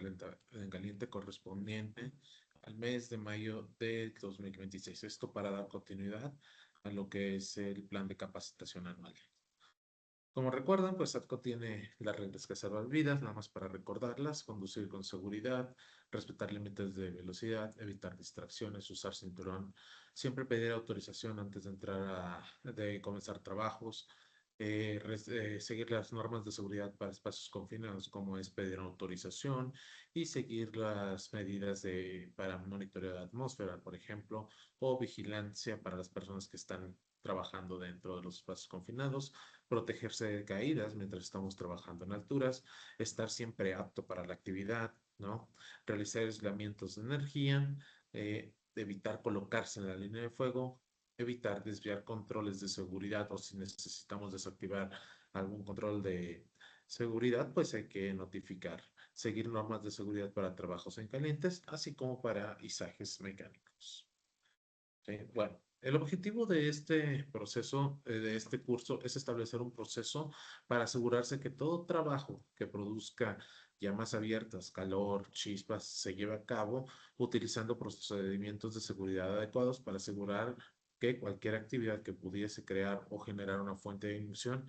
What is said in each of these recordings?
en caliente correspondiente al mes de mayo de 2026. Esto para dar continuidad a lo que es el plan de capacitación anual. Como recuerdan, pues ATCO tiene las reglas que salvan vidas, nada más para recordarlas: conducir con seguridad, respetar límites de velocidad, evitar distracciones, usar cinturón, siempre pedir autorización antes de de comenzar trabajos, seguir las normas de seguridad para espacios confinados, como es pedir autorización, y seguir las medidas para monitoreo de atmósfera, por ejemplo, o vigilancia para las personas que están trabajando dentro de los espacios confinados, protegerse de caídas mientras estamos trabajando en alturas, estar siempre apto para la actividad, ¿no? Realizar aislamientos de energía, evitar colocarse en la línea de fuego, evitar desviar controles de seguridad, o si necesitamos desactivar algún control de seguridad, pues hay que notificar. Seguir normas de seguridad para trabajos en calientes, así como para izajes mecánicos. Sí, bueno, el objetivo de este proceso, de este curso, es establecer un proceso para asegurarse que todo trabajo que produzca llamas abiertas, calor, chispas, se lleve a cabo utilizando procedimientos de seguridad adecuados para asegurar que cualquier actividad que pudiese crear o generar una fuente de ignición,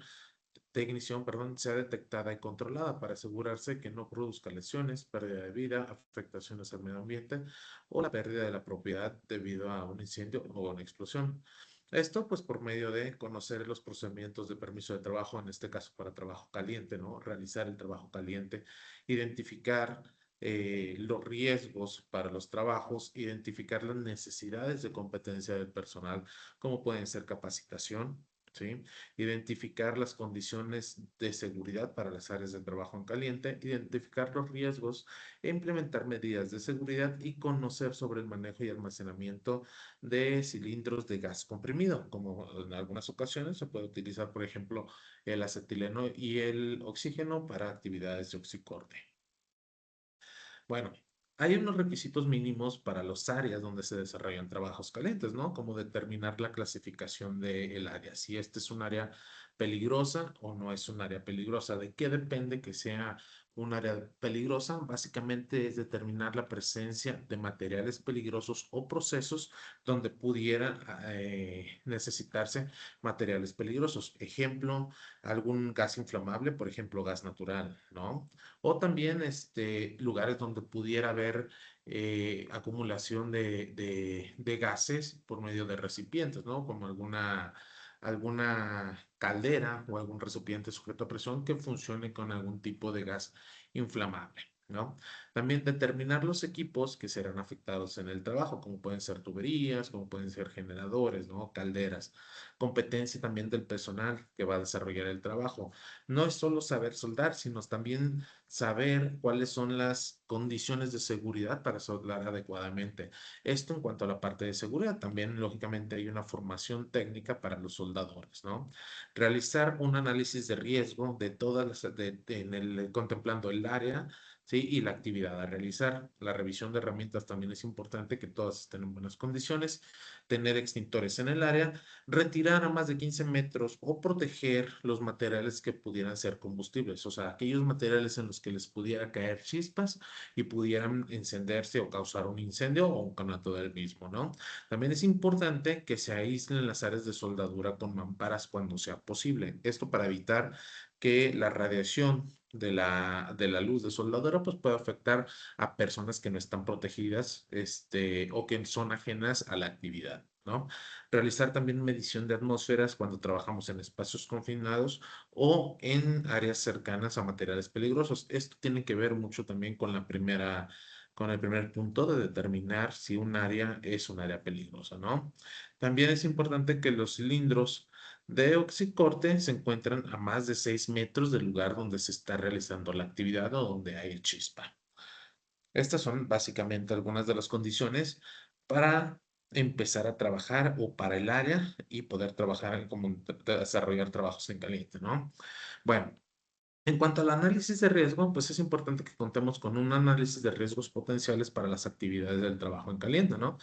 sea detectada y controlada para asegurarse que no produzca lesiones, pérdida de vida, afectaciones al medio ambiente o la pérdida de la propiedad debido a un incendio o una explosión. Esto pues por medio de conocer los procedimientos de permiso de trabajo, en este caso para trabajo caliente, ¿no? Realizar el trabajo caliente, identificar los riesgos para los trabajos, identificar las necesidades de competencia del personal, como pueden ser capacitación, ¿sí? Identificar las condiciones de seguridad para las áreas de trabajo en caliente, identificar los riesgos e implementar medidas de seguridad, y conocer sobre el manejo y almacenamiento de cilindros de gas comprimido, como en algunas ocasiones se puede utilizar, por ejemplo, el acetileno y el oxígeno para actividades de oxicorte. Bueno, hay unos requisitos mínimos para las áreas donde se desarrollan trabajos calientes, ¿no? Como determinar la clasificación del área, si este es un área peligrosa o no es un área peligrosa. ¿De qué depende que sea un área peligrosa? Básicamente es determinar la presencia de materiales peligrosos o procesos donde pudiera necesitarse materiales peligrosos. Ejemplo, algún gas inflamable, por ejemplo, gas natural, ¿no? O también lugares donde pudiera haber acumulación de gases por medio de recipientes, ¿no? Como alguna caldera o algún recipiente sujeto a presión que funcione con algún tipo de gas inflamable, ¿no? También determinar los equipos que serán afectados en el trabajo, como pueden ser tuberías, como pueden ser generadores, ¿no? Calderas. Competencia también del personal que va a desarrollar el trabajo. No es solo saber soldar, sino también saber cuáles son las condiciones de seguridad para soldar adecuadamente. Esto en cuanto a la parte de seguridad. También, lógicamente, hay una formación técnica para los soldadores, ¿no? Realizar un análisis de riesgo de todas contemplando el área, ¿sí? Y la actividad a realizar. La revisión de herramientas también es importante, que todas estén en buenas condiciones. Tener extintores en el área, retirar a más de 15 metros o proteger los materiales que pudieran ser combustibles, o sea, aquellos materiales en los que les pudiera caer chispas y pudieran encenderse o causar un incendio o un conato del mismo, ¿no? También es importante que se aíslen las áreas de soldadura con mamparas cuando sea posible. Esto para evitar que la radiación de la luz de soldadura pues pueda afectar a personas que no están protegidas, o que son ajenas a la actividad, ¿no? Realizar también medición de atmósferas cuando trabajamos en espacios confinados o en áreas cercanas a materiales peligrosos. Esto tiene que ver mucho también con el primer punto de determinar si un área es un área peligrosa, ¿no? También es importante que los cilindros de oxicorte se encuentran a más de 6 metros del lugar donde se está realizando la actividad o donde hay chispa. Estas son básicamente algunas de las condiciones para empezar a trabajar o para el área y poder trabajar como desarrollar trabajos en caliente, ¿no? Bueno, en cuanto al análisis de riesgo, pues es importante que contemos con un análisis de riesgos potenciales para las actividades del trabajo en caliente, ¿no?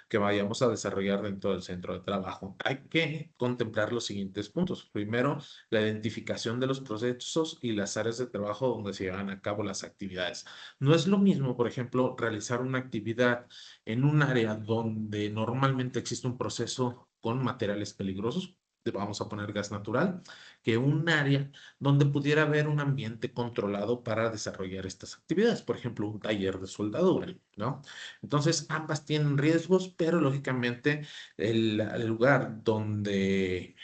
que vayamos a desarrollar dentro del centro de trabajo. Hay que contemplar los siguientes puntos. Primero, la identificación de los procesos y las áreas de trabajo donde se llevan a cabo las actividades. No es lo mismo, por ejemplo, realizar una actividad en un área donde normalmente existe un proceso con materiales peligrosos, vamos a poner gas natural, que un área donde pudiera haber un ambiente controlado para desarrollar estas actividades, por ejemplo, un taller de soldadura, ¿no? Entonces, ambas tienen riesgos, pero lógicamente el lugar donde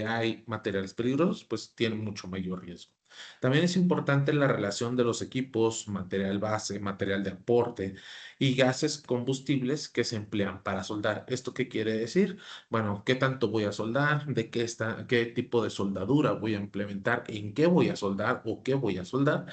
hay materiales peligrosos, pues tienen mucho mayor riesgo. También es importante la relación de los equipos, material base, material de aporte y gases combustibles que se emplean para soldar. ¿Esto qué quiere decir? Bueno, ¿qué tanto voy a soldar? ¿Qué tipo de soldadura voy a implementar? ¿En qué voy a soldar o qué voy a soldar?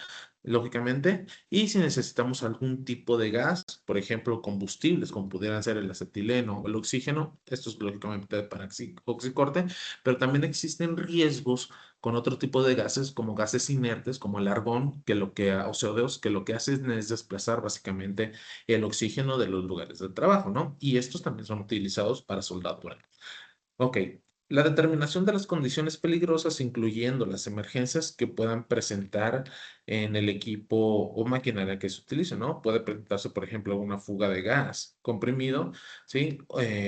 Lógicamente, y si necesitamos algún tipo de gas, por ejemplo, combustibles, como pudieran ser el acetileno o el oxígeno, esto es lógicamente para oxicorte, pero también existen riesgos con otro tipo de gases, como gases inertes, como el argón, o CO2, que lo que hacen es desplazar básicamente el oxígeno de los lugares de trabajo, ¿no? Y estos también son utilizados para soldadura. Ok, la determinación de las condiciones peligrosas, incluyendo las emergencias que puedan presentar en el equipo o maquinaria que se utilice, ¿no? Puede presentarse, por ejemplo, una fuga de gas comprimido, ¿sí?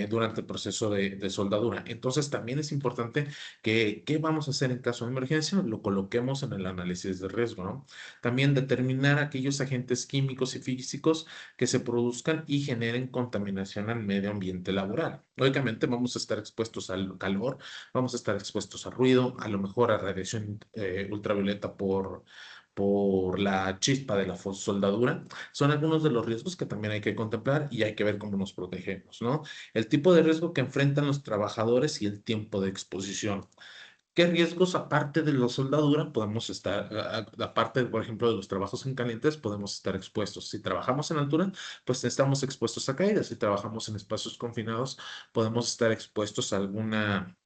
Durante el proceso de soldadura. Entonces, también es importante que, ¿qué vamos a hacer en caso de emergencia? Lo coloquemos en el análisis de riesgo, ¿no? También determinar aquellos agentes químicos y físicos que se produzcan y generen contaminación al medio ambiente laboral. Lógicamente vamos a estar expuestos al calor, vamos a estar expuestos a ruido, a lo mejor a radiación ultravioleta por la chispa de la soldadura. Son algunos de los riesgos que también hay que contemplar y hay que ver cómo nos protegemos, ¿no? El tipo de riesgo que enfrentan los trabajadores y el tiempo de exposición. ¿Qué riesgos, aparte de la soldadura, podemos estar, aparte, por ejemplo, de los trabajos en calientes, podemos estar expuestos? Si trabajamos en altura, pues estamos expuestos a caídas. Si trabajamos en espacios confinados, podemos estar expuestos a alguna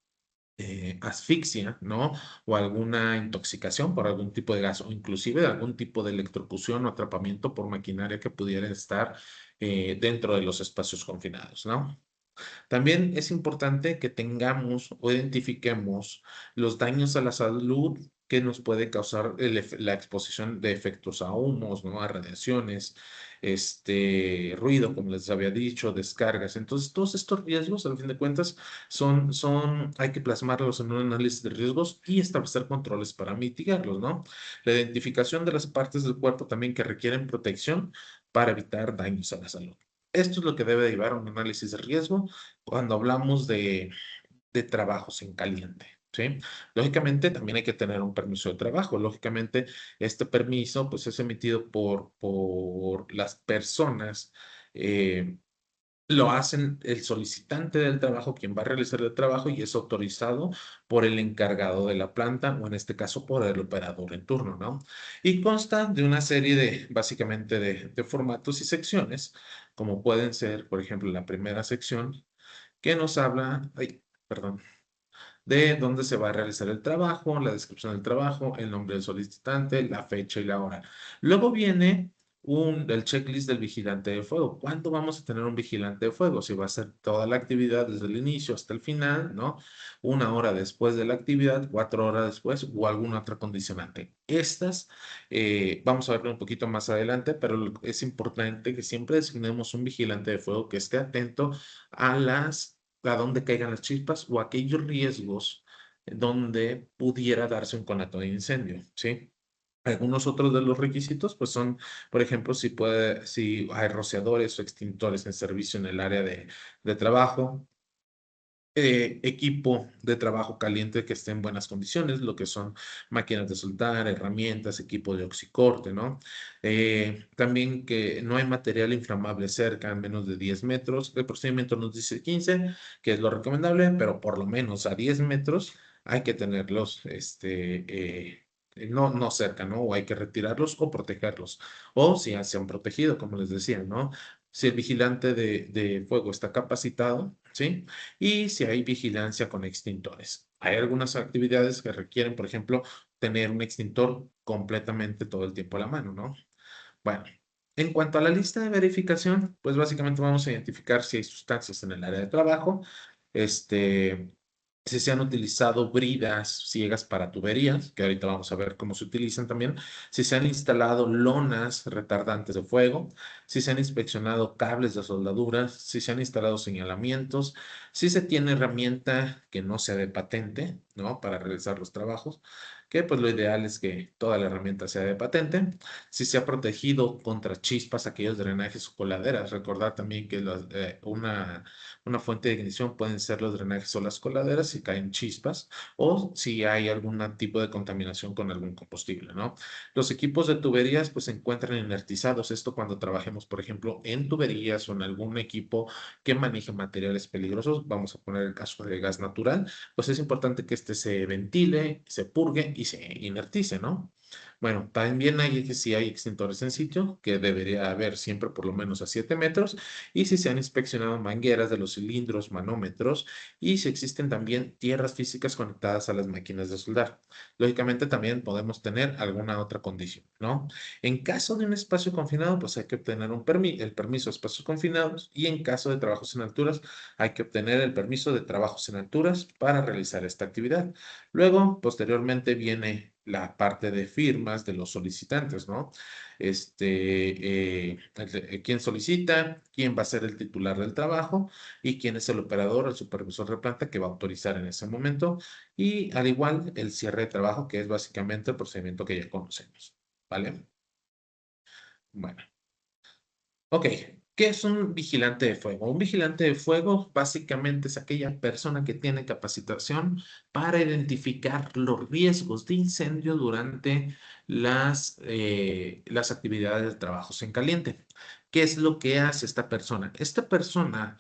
asfixia, ¿no? O alguna intoxicación por algún tipo de gas o inclusive algún tipo de electrocución o atrapamiento por maquinaria que pudiera estar dentro de los espacios confinados, ¿no? También es importante que tengamos o identifiquemos los daños a la salud que nos puede causar la exposición de efectos a humos, ¿no? A radiaciones, ruido, como les había dicho, descargas. Entonces, todos estos riesgos, al fin de cuentas, hay que plasmarlos en un análisis de riesgos y establecer controles para mitigarlos, ¿no? La identificación de las partes del cuerpo también que requieren protección para evitar daños a la salud. Esto es lo que debe llevar a un análisis de riesgo cuando hablamos de trabajos en caliente, ¿sí? Lógicamente también hay que tener un permiso de trabajo. Lógicamente este permiso pues es emitido por las personas, eh, lo hacen el solicitante del trabajo, quien va a realizar el trabajo y es autorizado por el encargado de la planta o en este caso por el operador en turno, ¿no? Y consta de una serie básicamente de formatos y secciones, como pueden ser, por ejemplo, la primera sección que nos habla, ay, perdón, de dónde se va a realizar el trabajo, la descripción del trabajo, el nombre del solicitante, la fecha y la hora. Luego viene el checklist del vigilante de fuego. ¿Cuándo vamos a tener un vigilante de fuego? Si va a ser toda la actividad desde el inicio hasta el final, ¿no? Una hora después de la actividad, 4 horas después o alguna otra condicionante. Estas vamos a verlo un poquito más adelante, pero es importante que siempre designemos un vigilante de fuego que esté atento a dónde caigan las chispas o aquellos riesgos donde pudiera darse un conato de incendio, ¿sí? Algunos otros de los requisitos, pues son, por ejemplo, si hay rociadores o extintores en servicio en el área de trabajo, equipo de trabajo caliente que esté en buenas condiciones, lo que son máquinas de soldar, herramientas, equipo de oxicorte, ¿no? También que no hay material inflamable cerca, a menos de 10 metros. El procedimiento nos dice 15, que es lo recomendable, pero por lo menos a 10 metros hay que tenerlos, no cerca, ¿no? O hay que retirarlos o protegerlos. O si ya se han protegido, como les decía, ¿no? Si el vigilante de fuego está capacitado, ¿sí? Y si hay vigilancia con extintores. Hay algunas actividades que requieren, por ejemplo, tener un extintor completamente todo el tiempo a la mano, ¿no? Bueno, En cuanto a la lista de verificación, pues básicamente vamos a identificar si hay sustancias en el área de trabajo, este, si se han utilizado bridas ciegas para tuberías, que ahorita vamos a ver cómo se utilizan también, si se han instalado lonas retardantes de fuego, si se han inspeccionado cables de soldaduras, si se han instalado señalamientos, si se tiene herramienta que no sea de patente, ¿no? Para realizar los trabajos, que pues lo ideal es que toda la herramienta sea de patente, si se ha protegido contra chispas aquellos drenajes o coladeras. Recordar también que una fuente de ignición pueden ser los drenajes o las coladeras si caen chispas o si hay algún tipo de contaminación con algún combustible, ¿no? Los equipos de tuberías pues se encuentran inertizados. Esto cuando trabajemos, por ejemplo, en tuberías o en algún equipo que maneje materiales peligrosos. Vamos a poner el caso de gas natural, pues es importante que este se ventile, se purgue y se inertice, ¿no? Bueno, también hay que si hay extintores en sitio, que debería haber siempre por lo menos a 7 metros, y si se han inspeccionado mangueras de los cilindros, manómetros, y si existen también tierras físicas conectadas a las máquinas de soldar. Lógicamente también podemos tener alguna otra condición, ¿no? En caso de un espacio confinado, pues hay que obtener el permiso de espacios confinados, y en caso de trabajos en alturas, hay que obtener el permiso de trabajos en alturas para realizar esta actividad. Luego, posteriormente viene la parte de firmas de los solicitantes, ¿no? Quién solicita, quién va a ser el titular del trabajo y quién es el operador, el supervisor de planta que va a autorizar en ese momento. Y al igual, el cierre de trabajo, que es básicamente el procedimiento que ya conocemos, ¿vale? Bueno. Ok, ¿qué es un vigilante de fuego? Un vigilante de fuego básicamente es aquella persona que tiene capacitación para identificar los riesgos de incendio durante las actividades de trabajos en caliente. ¿Qué es lo que hace esta persona? Esta persona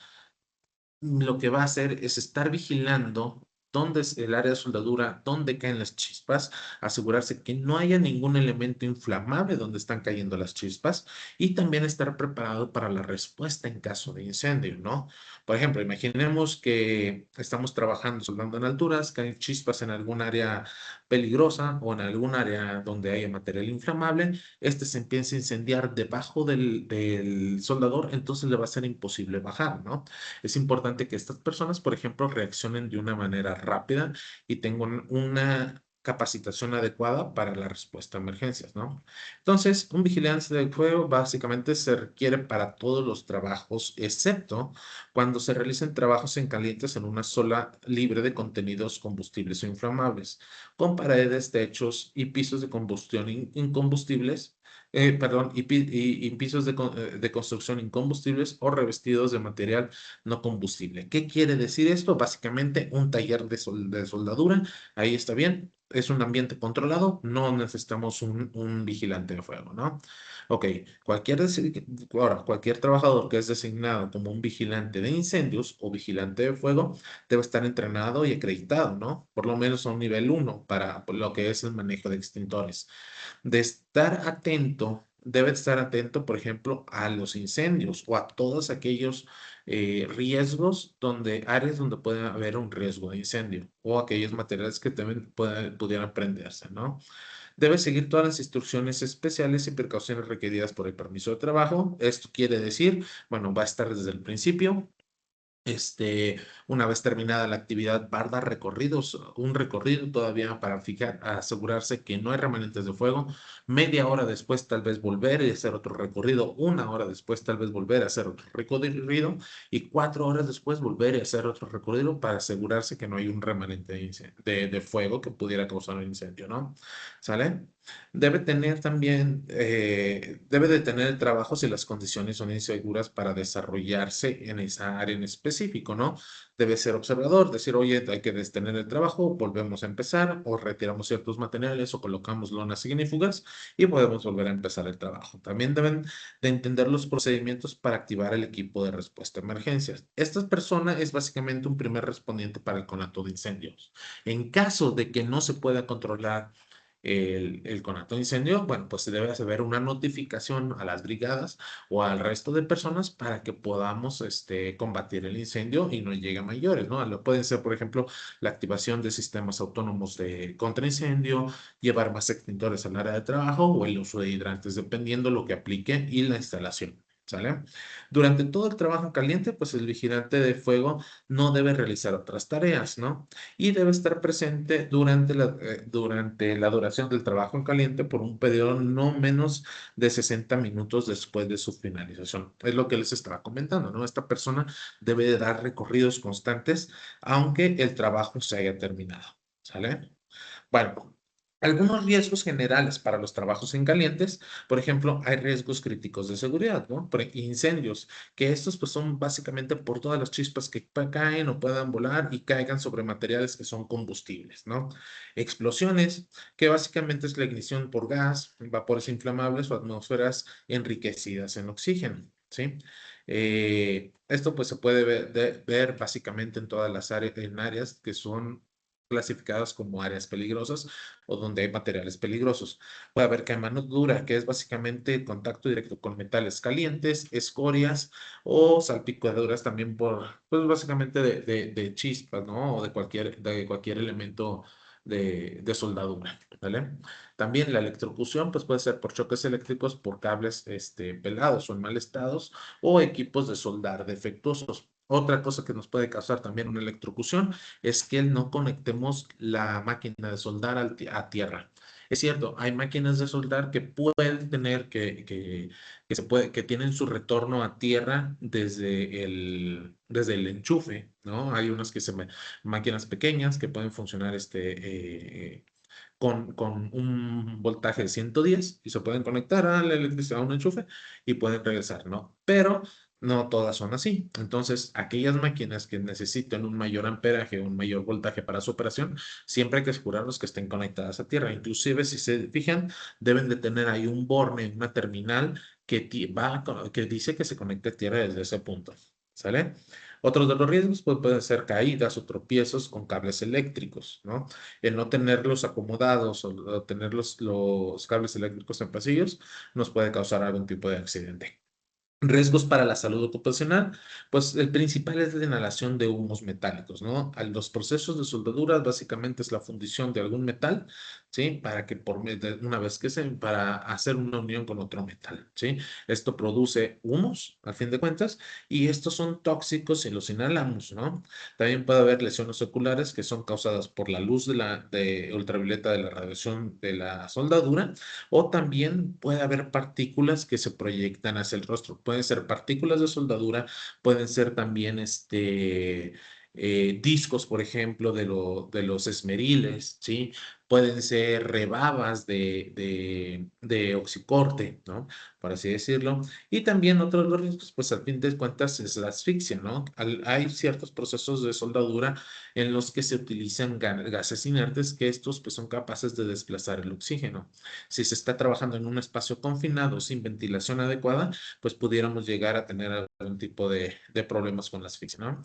lo que va a hacer es estar vigilando dónde es el área de soldadura, dónde caen las chispas, asegurarse que no haya ningún elemento inflamable donde están cayendo las chispas y también estar preparado para la respuesta en caso de incendio, ¿no? Por ejemplo, imaginemos que estamos trabajando soldando en alturas, caen chispas en algún área peligrosa o en algún área donde haya material inflamable, este se empieza a incendiar debajo del soldador, entonces le va a ser imposible bajar, ¿no? Es importante que estas personas, por ejemplo, reaccionen de una manera rápida y tengan una capacitación adecuada para la respuesta a emergencias, ¿no? Entonces, un vigilante de fuego básicamente se requiere para todos los trabajos, excepto cuando se realicen trabajos en calientes en una sola libre de contenidos combustibles o inflamables, con paredes, techos y pisos de combustión incombustibles, perdón, y pisos de construcción incombustibles o revestidos de material no combustible. ¿Qué quiere decir esto? Básicamente un taller de soldadura, ahí está bien, es un ambiente controlado, no necesitamos un vigilante de fuego, ¿no? Ok, cualquier trabajador que es designado como un vigilante de incendios o vigilante de fuego debe estar entrenado y acreditado, ¿no? Por lo menos a un nivel uno para lo que es el manejo de extintores de estar atento, debe estar atento, por ejemplo, a los incendios o a todos aquellos riesgos áreas donde puede haber un riesgo de incendio o aquellos materiales que también pudieran prenderse, ¿no? Debe seguir todas las instrucciones especiales y precauciones requeridas por el permiso de trabajo. Esto quiere decir, bueno, va a estar desde el principio, una vez terminada la actividad, va a dar un recorrido todavía para asegurarse que no hay remanentes de fuego. Media hora después, tal vez volver y hacer otro recorrido. Una hora después, tal vez volver a hacer otro recorrido. Y 4 horas después, volver a hacer otro recorrido para asegurarse que no hay un remanente de fuego que pudiera causar un incendio, ¿no? ¿Sale? Debe de tener el trabajo si las condiciones son inseguras para desarrollarse en esa área en específico, ¿no? Debe ser observador, decir, oye, hay que detener el trabajo, volvemos a empezar, o retiramos ciertos materiales, o colocamos lonas ignífugas, y podemos volver a empezar el trabajo. También deben de entender los procedimientos para activar el equipo de respuesta a emergencias. Esta persona es básicamente un primer respondiente para el conato de incendios. En caso de que no se pueda controlar el conato de incendio, bueno, pues se debe hacer una notificación a las brigadas o al resto de personas para que podamos combatir el incendio y no llegue a mayores, ¿no? Pueden ser, por ejemplo, la activación de sistemas autónomos de contraincendio, llevar más extintores al área de trabajo o el uso de hidrantes, dependiendo lo que aplique y la instalación. ¿Sale? Durante todo el trabajo caliente, pues el vigilante de fuego no debe realizar otras tareas, ¿no? Y debe estar presente durante la duración del trabajo en caliente por un periodo no menos de 60 minutos después de su finalización. Es lo que les estaba comentando, ¿no? Esta persona debe de dar recorridos constantes aunque el trabajo se haya terminado. ¿Sale? Bueno, algunos riesgos generales para los trabajos en calientes, por ejemplo, hay riesgos críticos de seguridad, ¿no? Por incendios, que estos pues son básicamente por todas las chispas que caen o puedan volar y caigan sobre materiales que son combustibles, ¿no? Explosiones, que básicamente es la ignición por gas, vapores inflamables o atmósferas enriquecidas en oxígeno, ¿sí? Esto pues se puede ver básicamente en todas las áreas, en áreas que son clasificadas como áreas peligrosas o donde hay materiales peligrosos. Puede haber quemadura dura, que es básicamente contacto directo con metales calientes, escorias o salpicaduras también pues básicamente de chispas, ¿no? O de cualquier elemento de soldadura, ¿vale? También la electrocución, pues puede ser por choques eléctricos, por cables pelados o en mal estados o equipos de soldar defectuosos. Otra cosa que nos puede causar también una electrocución es que no conectemos la máquina de soldar a tierra. Es cierto, hay máquinas de soldar que pueden tener que tienen su retorno a tierra desde el enchufe, ¿no? Hay unas máquinas pequeñas que pueden funcionar con un voltaje de 110 y se pueden conectar a la electricidad, a un enchufe y pueden regresar, ¿no? Pero no todas son así. Entonces, aquellas máquinas que necesiten un mayor amperaje, un mayor voltaje para su operación, siempre hay que asegurarnos que estén conectadas a tierra. Inclusive, si se fijan, deben de tener ahí un borne, una terminal que dice que se conecte a tierra desde ese punto. ¿Sale? Otros de los riesgos pues, pueden ser caídas o tropiezos con cables eléctricos, ¿no? El no tenerlos acomodados o tener los cables eléctricos en pasillos nos puede causar algún tipo de accidente. Riesgos para la salud ocupacional, pues el principal es la inhalación de humos metálicos, ¿no? Los procesos de soldadura básicamente es la fundición de algún metal, ¿sí? Para que una vez para hacer una unión con otro metal, ¿sí? Esto produce humos, al fin de cuentas, y estos son tóxicos si los inhalamos, ¿no? También puede haber lesiones oculares que son causadas por la luz de ultravioleta de la radiación de la soldadura o también puede haber partículas que se proyectan hacia el rostro. Pueden ser partículas de soldadura, pueden ser también discos, por ejemplo, de los esmeriles, ¿sí? Pueden ser rebabas de oxicorte, ¿no? Por así decirlo. Y también otro de los riesgos, pues al fin de cuentas, es la asfixia, ¿no? Hay ciertos procesos de soldadura en los que se utilizan gases inertes que estos pues son capaces de desplazar el oxígeno. Si se está trabajando en un espacio confinado sin ventilación adecuada, pues pudiéramos llegar a tener algún tipo de problemas con la asfixia, ¿no?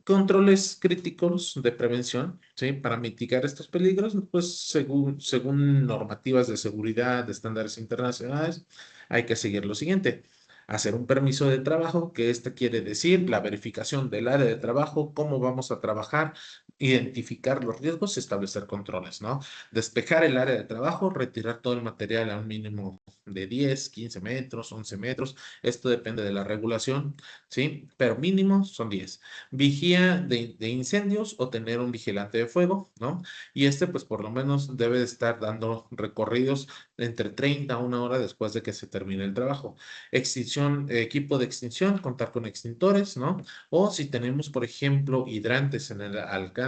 Controles críticos de prevención, ¿sí? Para mitigar estos peligros, pues según normativas de seguridad, de estándares internacionales, hay que seguir lo siguiente. Hacer un permiso de trabajo, que este quiere decir la verificación del área de trabajo, cómo vamos a trabajar, identificar los riesgos y establecer controles, ¿no? Despejar el área de trabajo, retirar todo el material a un mínimo de 10, 15 metros, 11 metros. Esto depende de la regulación, ¿sí? Pero mínimo son 10 vigía de incendios o tener un vigilante de fuego, ¿no? Y pues por lo menos debe de estar dando recorridos entre 30 a una hora después de que se termine el trabajo. Extinción, equipo de extinción, contar con extintores, ¿no? O si tenemos, por ejemplo, hidrantes en el alcance,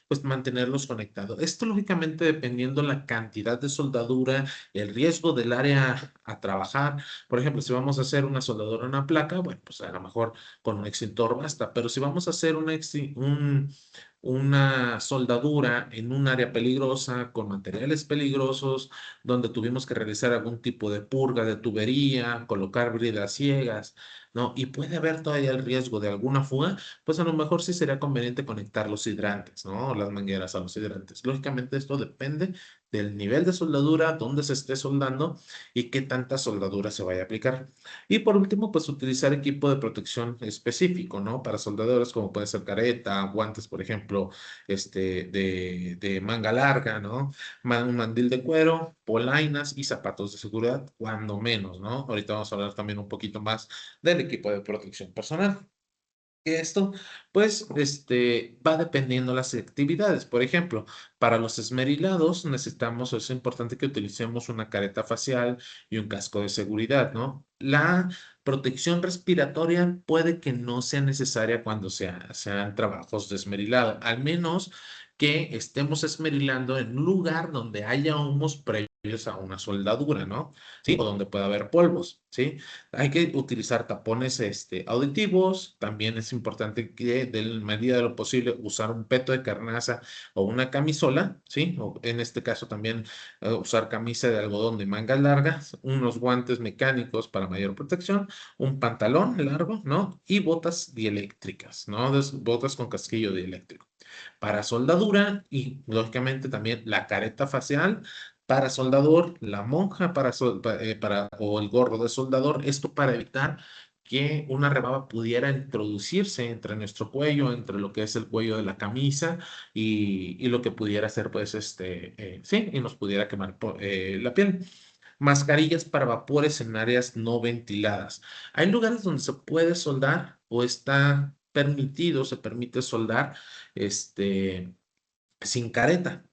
pues mantenerlos conectados. Esto lógicamente dependiendo la cantidad de soldadura, el riesgo del área a trabajar. Por ejemplo, si vamos a hacer una soldadura en una placa, bueno, pues a lo mejor con un extintor basta, pero si vamos a hacer una soldadura en un área peligrosa, con materiales peligrosos, donde tuvimos que realizar algún tipo de purga de tubería, colocar bridas ciegas, ¿no? Y puede haber todavía el riesgo de alguna fuga, pues a lo mejor sí sería conveniente conectar los hidrantes, ¿no? Las mangueras a los hidrantes. Lógicamente esto depende del nivel de soldadura, dónde se esté soldando y qué tanta soldadura se vaya a aplicar. Y por último, pues utilizar equipo de protección específico, ¿no? Para soldadores, como puede ser careta, guantes, por ejemplo, de manga larga, ¿no? Un mandil de cuero, polainas y zapatos de seguridad, cuando menos, ¿no? Ahorita vamos a hablar también un poquito más del equipo de protección personal. Esto, pues, va dependiendo las actividades. Por ejemplo, para los esmerilados necesitamos, es importante que utilicemos una careta facial y un casco de seguridad, ¿no? La protección respiratoria puede que no sea necesaria cuando sean trabajos de esmerilado, al menos que estemos esmerilando en un lugar donde haya humos previos a una soldadura, ¿no? Sí, o donde pueda haber polvos, ¿sí? Hay que utilizar tapones auditivos. También es importante que, de la medida de lo posible, usar un peto de carnaza o una camisola, ¿sí? O en este caso también usar camisa de algodón de mangas largas, unos guantes mecánicos para mayor protección, un pantalón largo, ¿no? Y botas dieléctricas, ¿no? Botas con casquillo dieléctrico. Para soldadura y, lógicamente, también la careta facial para soldador, la monja o el gorro de soldador, esto para evitar que una rebaba pudiera introducirse entre nuestro cuello, entre lo que es el cuello de la camisa y lo que pudiera ser, pues, sí, y nos pudiera quemar la piel. Mascarillas para vapores en áreas no ventiladas. Hay lugares donde se puede soldar o está permitido, se permite soldar, sin careta.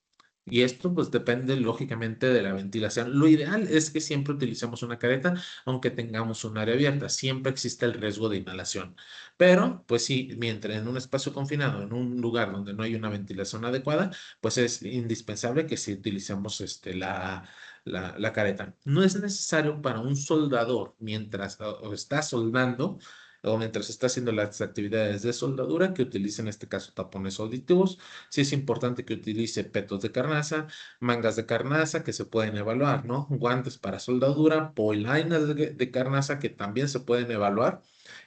Y esto pues depende lógicamente de la ventilación. Lo ideal es que siempre utilicemos una careta, aunque tengamos un área abierta. Siempre existe el riesgo de inhalación. Pero pues sí, mientras en un espacio confinado, en un lugar donde no hay una ventilación adecuada, pues es indispensable que sí utilicemos la careta. No es necesario para un soldador mientras o está soldando o mientras está haciendo las actividades de soldadura que utilice en este caso tapones auditivos. Sí es importante que utilice petos de carnaza, mangas de carnaza que se pueden evaluar, ¿no? Guantes para soldadura, polainas de carnaza que también se pueden evaluar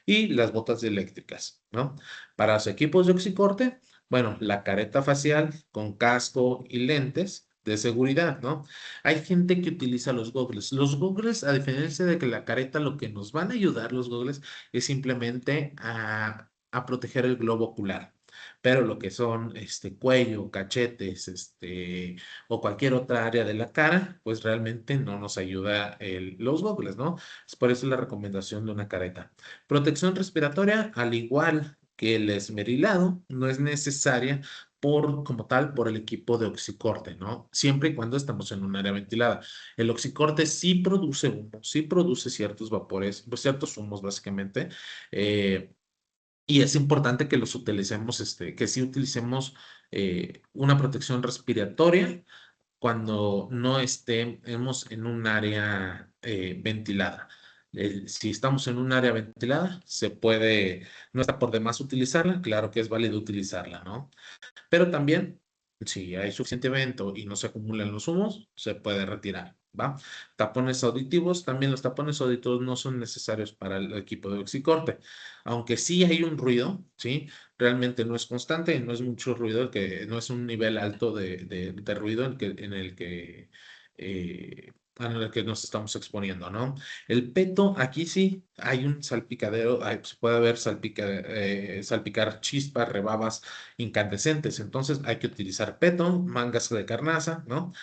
y las botas eléctricas, ¿no? Para los equipos de oxicorte, bueno, la careta facial con casco y lentes de seguridad, ¿no? Hay gente que utiliza los gogles. Los gogles, a diferencia de que la careta, lo que nos van a ayudar los gogles es simplemente a proteger el globo ocular. Pero lo que son cuello, cachetes, o cualquier otra área de la cara, pues realmente no nos ayuda los gogles, ¿no? Es por eso la recomendación de una careta. Protección respiratoria, al igual que el esmerilado, no es necesaria como tal, por el equipo de oxicorte, ¿no? Siempre y cuando estamos en un área ventilada. El oxicorte sí produce humo, sí produce ciertos vapores, pues ciertos humos básicamente, eh, y es importante que los utilicemos, que sí utilicemos una protección respiratoria cuando no estemos en un área ventilada. Si estamos en un área ventilada, no está por demás utilizarla, claro que es válido utilizarla, ¿no? Pero también, si hay suficiente viento y no se acumulan los humos, se puede retirar, ¿va? Tapones auditivos, también los tapones auditivos no son necesarios para el equipo de oxicorte, aunque sí hay un ruido, ¿sí? Realmente no es constante, no es mucho ruido, que no es un nivel alto de ruido en el que nos estamos exponiendo, ¿no? El peto, aquí sí hay un salpicadero, se puede ver salpicar chispas, rebabas incandescentes. Entonces hay que utilizar peto, mangas de carnaza, ¿no?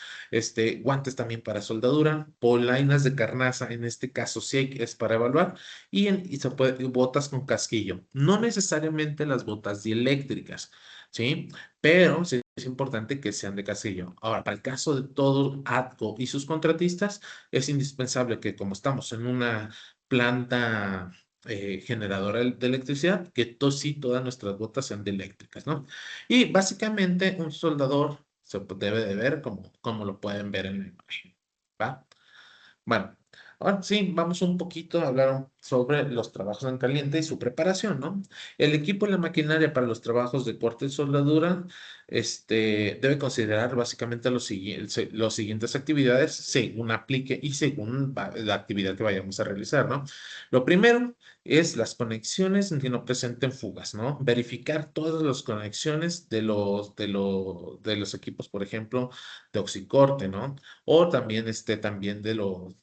Guantes también para soldadura, polainas de carnaza, en este caso sí es para evaluar, y se puede, botas con casquillo. No necesariamente las botas dieléctricas, ¿sí? Pero sí es importante que sean de casquillo. Ahora, para el caso de todo ATCO y sus contratistas, es indispensable que como estamos en una planta generadora de electricidad, que sí todas nuestras botas sean de eléctricas, ¿no? Y básicamente un soldador debe de ver como lo pueden ver en la imagen, ¿va? Bueno, ahora sí, vamos un poquito a hablar sobre los trabajos en caliente y su preparación, ¿no? El equipo y la maquinaria para los trabajos de corte y soldadura debe considerar básicamente los siguientes actividades según aplique y según la actividad que vayamos a realizar, ¿no? Lo primero es las conexiones que no presenten fugas, ¿no? Verificar todas las conexiones de los equipos, por ejemplo, de oxicorte, ¿no? O también, también de los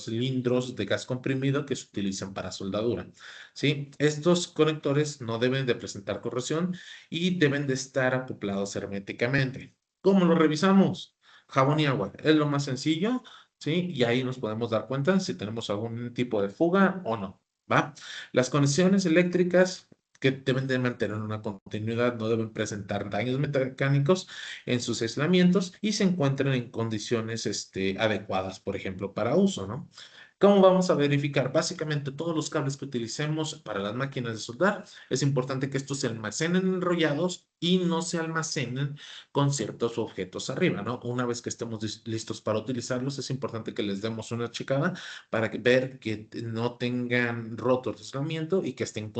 cilindros de gas comprimido que se utilizan para soldadura, ¿sí? Estos conectores no deben de presentar corrosión y deben de estar acoplados herméticamente. ¿Cómo lo revisamos? Jabón y agua. Es lo más sencillo, ¿sí? Y ahí nos podemos dar cuenta si tenemos algún tipo de fuga o no, ¿va? Las conexiones eléctricas que deben de mantener una continuidad, no deben presentar daños mecánicos en sus aislamientos y se encuentran en condiciones, adecuadas, por ejemplo, para uso, ¿no? ¿Cómo vamos a verificar? Básicamente todos los cables que utilicemos para las máquinas de soldar, es importante que estos se almacenen enrollados y no se almacenen con ciertos objetos arriba, ¿no? Una vez que estemos listos para utilizarlos, es importante que les demos una checada para ver que no tengan rotos de aislamiento y que estén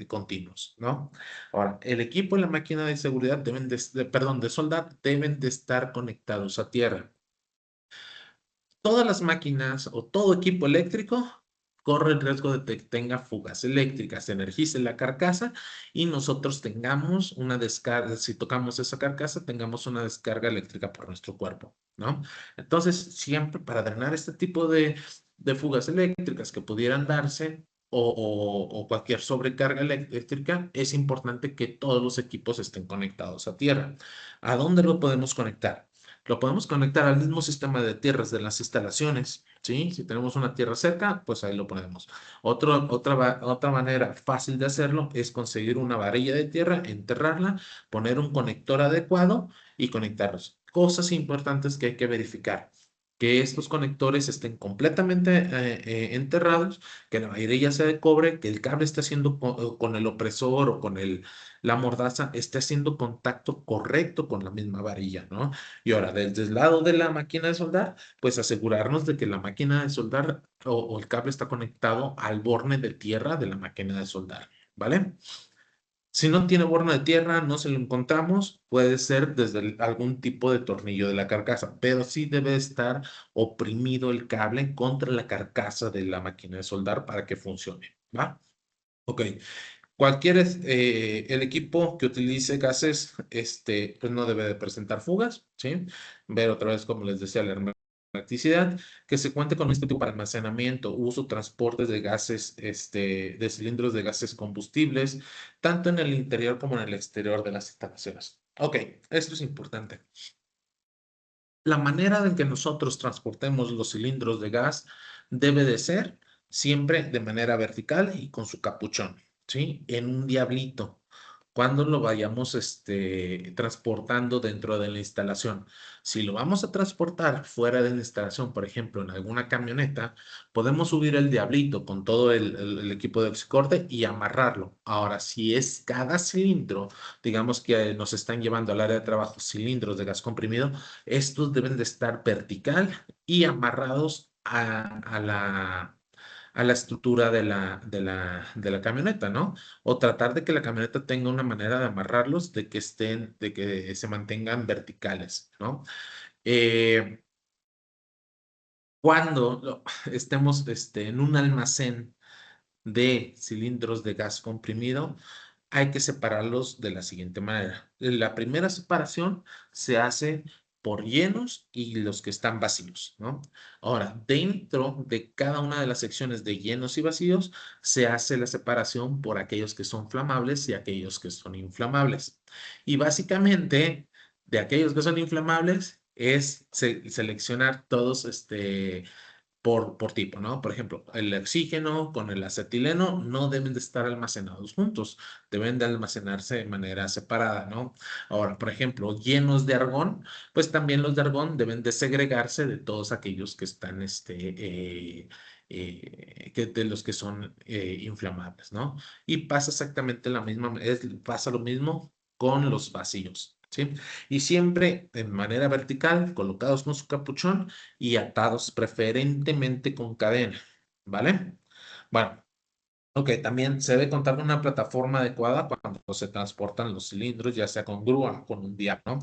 continuos, ¿no? Ahora, el equipo y la máquina de seguridad perdón, de soldar deben de estar conectados a tierra. Todas las máquinas o todo equipo eléctrico corre el riesgo de que tenga fugas eléctricas, se energice la carcasa y nosotros tengamos una descarga, si tocamos esa carcasa, tengamos una descarga eléctrica por nuestro cuerpo, ¿no? Entonces, siempre para drenar este tipo de fugas eléctricas que pudieran darse o cualquier sobrecarga eléctrica, es importante que todos los equipos estén conectados a tierra. ¿A dónde lo podemos conectar? Lo podemos conectar al mismo sistema de tierras de las instalaciones, ¿sí? Si tenemos una tierra cerca, pues ahí lo ponemos. Otra manera fácil de hacerlo es conseguir una varilla de tierra, enterrarla, poner un conector adecuado y conectarlos. Cosas importantes que hay que verificar. Que estos conectores estén completamente enterrados, que la varilla sea de cobre, que el cable esté haciendo con el opresor o con la mordaza, esté haciendo contacto correcto con la misma varilla, ¿no? Y ahora, desde el lado de la máquina de soldar, pues asegurarnos de que la máquina de soldar o el cable está conectado al borne de tierra de la máquina de soldar, ¿vale? Si no tiene borne de tierra, no se lo encontramos, puede ser desde algún tipo de tornillo de la carcasa, pero sí debe estar oprimido el cable contra la carcasa de la máquina de soldar para que funcione, ¿va? Ok. El equipo que utilice gases, pues no debe de presentar fugas, ¿sí? Ver otra vez, como les decía, la hermeticidad, que se cuente con un instituto para almacenamiento, uso, transportes de gases, de cilindros de gases combustibles, tanto en el interior como en el exterior de las instalaciones. Ok, esto es importante. La manera en que nosotros transportemos los cilindros de gas debe de ser siempre de manera vertical y con su capuchón, ¿sí? En un diablito. Cuando lo vayamos transportando dentro de la instalación. Si lo vamos a transportar fuera de la instalación, por ejemplo, en alguna camioneta, podemos subir el diablito con todo el equipo de oxicorte y amarrarlo. Ahora, si es cada cilindro, digamos que nos están llevando al área de trabajo cilindros de gas comprimido, estos deben de estar vertical y amarrados a la estructura de la camioneta, ¿no? O tratar de que la camioneta tenga una manera de amarrarlos, de que se mantengan verticales, ¿no? Eh, cuando estemos en un almacén de cilindros de gas comprimido, hay que separarlos de la siguiente manera. La primera separación se hace por llenos y los que están vacíos, ¿no? Ahora, dentro de cada una de las secciones de llenos y vacíos, se hace la separación por aquellos que son flamables y aquellos que son inflamables. Y básicamente, de aquellos que son inflamables, es seleccionar todos, por tipo, ¿no? Por ejemplo, el oxígeno con el acetileno no deben de estar almacenados juntos, deben de almacenarse de manera separada, ¿no? Ahora, por ejemplo, llenos de argón, pues también los de argón deben de segregarse de todos aquellos que están, de los que son inflamables, ¿no? Y pasa exactamente pasa lo mismo con los vacíos, ¿sí? Y siempre de manera vertical, colocados con su capuchón y atados preferentemente con cadena, ¿vale? Bueno, Ok, también se debe contar con una plataforma adecuada cuando se transportan los cilindros, ya sea con grúa o con un diablo, ¿no?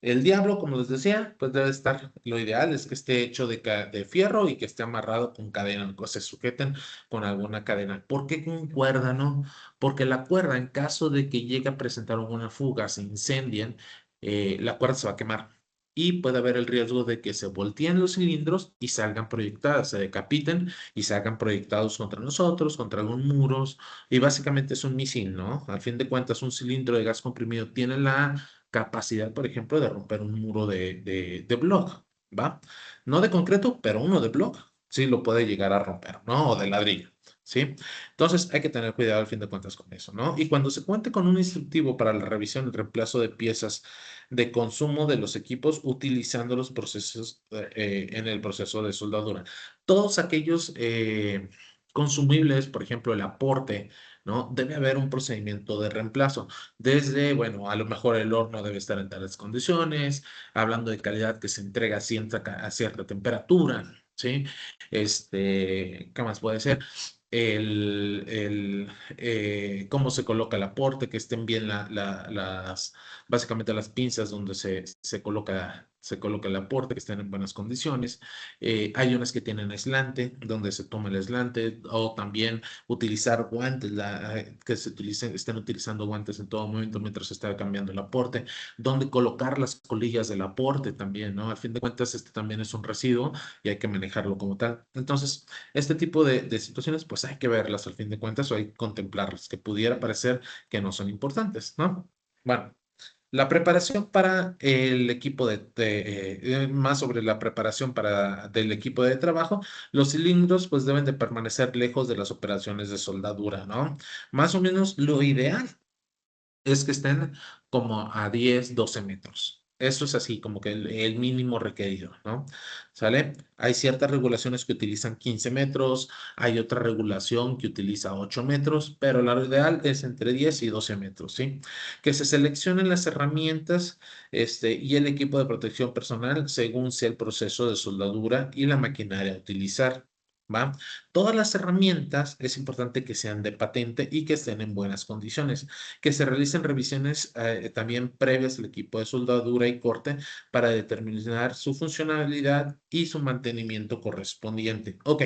El diablo, como les decía, pues debe estar, lo ideal es que esté hecho de fierro y que esté amarrado con cadena, o se sujeten con alguna cadena. ¿Por qué con cuerda, no? Porque la cuerda, en caso de que llegue a presentar alguna fuga, se incendien, la cuerda se va a quemar. Y puede haber el riesgo de que se volteen los cilindros y salgan proyectadas, se decapiten y salgan proyectados contra nosotros, contra algunos muros. Y básicamente es un misil, ¿no? Al fin de cuentas, un cilindro de gas comprimido tiene la capacidad, por ejemplo, de romper un muro de block, ¿va? No de concreto, pero uno de block sí lo puede llegar a romper, ¿no? O de ladrillo, ¿sí? Entonces hay que tener cuidado al fin de cuentas con eso, ¿no? Y cuando se cuente con un instructivo para la revisión y reemplazo de piezas de consumo de los equipos utilizando los procesos en el proceso de soldadura. Todos aquellos consumibles, por ejemplo, el aporte, ¿no? Debe haber un procedimiento de reemplazo. Desde, bueno, a lo mejor el horno debe estar en tales condiciones, hablando de calidad que se entrega a cierta temperatura, ¿sí? ¿Qué más puede ser? Cómo se coloca el aporte, que estén bien básicamente las pinzas donde se coloca el aporte, que estén en buenas condiciones. Hay unas que tienen aislante, donde se toma el aislante, o también utilizar guantes, que estén utilizando guantes en todo momento mientras se está cambiando el aporte, donde colocar las colillas del aporte también, ¿no? Al fin de cuentas, este también es un residuo y hay que manejarlo como tal. Entonces, este tipo de situaciones, pues hay que verlas al fin de cuentas o hay que contemplarlas, que pudiera parecer que no son importantes, ¿no? Bueno. La preparación para el equipo más sobre la preparación del equipo de trabajo, los cilindros pues deben de permanecer lejos de las operaciones de soldadura, ¿no? Más o menos lo ideal es que estén como a 10, 12 metros. Eso es así, como que el mínimo requerido, ¿no? ¿Sale? Hay ciertas regulaciones que utilizan 15 metros, hay otra regulación que utiliza 8 metros, pero lo ideal es entre 10 y 12 metros, ¿sí? Que se seleccionen las herramientas, y el equipo de protección personal según sea el proceso de soldadura y la maquinaria a utilizar. ¿Va? Todas las herramientas es importante que sean de patente y que estén en buenas condiciones, que se realicen revisiones también previas al equipo de soldadura y corte para determinar su funcionalidad y su mantenimiento correspondiente. Ok,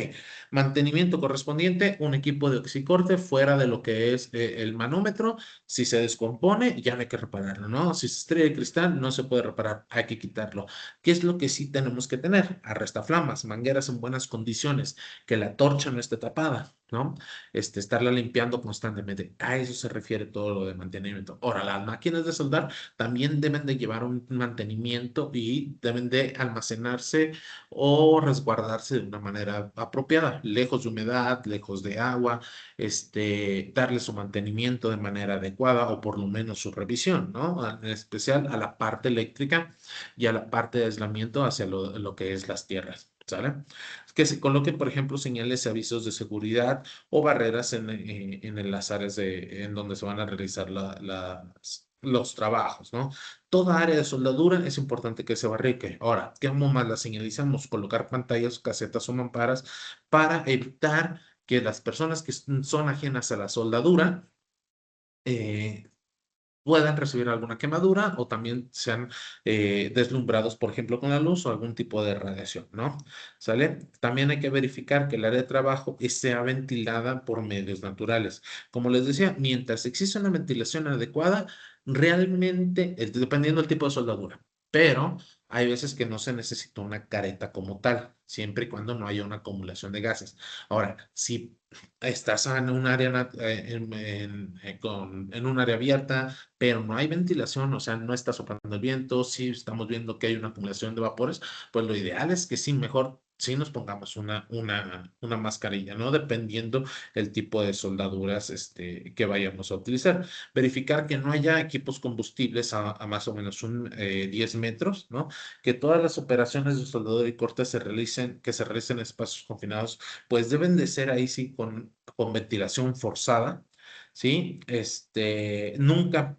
mantenimiento correspondiente, un equipo de oxicorte fuera de lo que es el manómetro. Si se descompone, ya no hay que repararlo, ¿no? Si se estrella el cristal, no se puede reparar, hay que quitarlo. ¿Qué es lo que sí tenemos que tener? Arrestaflamas, mangueras en buenas condiciones, que la torcha no esté tapada, ¿no? Estarla limpiando constantemente. A eso se refiere todo lo de mantenimiento. Ahora, las máquinas de soldar también deben de llevar un mantenimiento y deben de almacenarse o resguardarse de una manera apropiada, lejos de humedad, lejos de agua, darle su mantenimiento de manera adecuada o por lo menos su revisión, ¿no? En especial a la parte eléctrica y a la parte de aislamiento hacia lo que es las tierras. ¿Sale? Que se coloquen, por ejemplo, señales y avisos de seguridad o barreras en las áreas en donde se van a realizar los trabajos, ¿no? Toda área de soldadura es importante que se barrique. Ahora, ¿cómo más la señalizamos? Colocar pantallas, casetas o mamparas para evitar que las personas que son ajenas a la soldadura eh, puedan recibir alguna quemadura o también sean deslumbrados, por ejemplo, con la luz o algún tipo de radiación, ¿no? ¿Sale? También hay que verificar que el área de trabajo sea ventilada por medios naturales. Como les decía, mientras existe una ventilación adecuada, realmente, dependiendo del tipo de soldadura, pero hay veces que no se necesita una careta como tal, siempre y cuando no haya una acumulación de gases. Ahora, si estás en un área, en un área abierta, pero no hay ventilación, o sea, no está soplando el viento, sí estamos viendo que hay una acumulación de vapores, pues lo ideal es que sí, mejor sí nos pongamos una mascarilla, ¿no? Dependiendo el tipo de soldaduras que vayamos a utilizar. Verificar que no haya equipos combustibles a más o menos 10 metros, ¿no? Que todas las operaciones de soldadura y corte que se realicen en espacios confinados, pues deben de ser ahí sí con ventilación forzada, ¿sí? Nunca,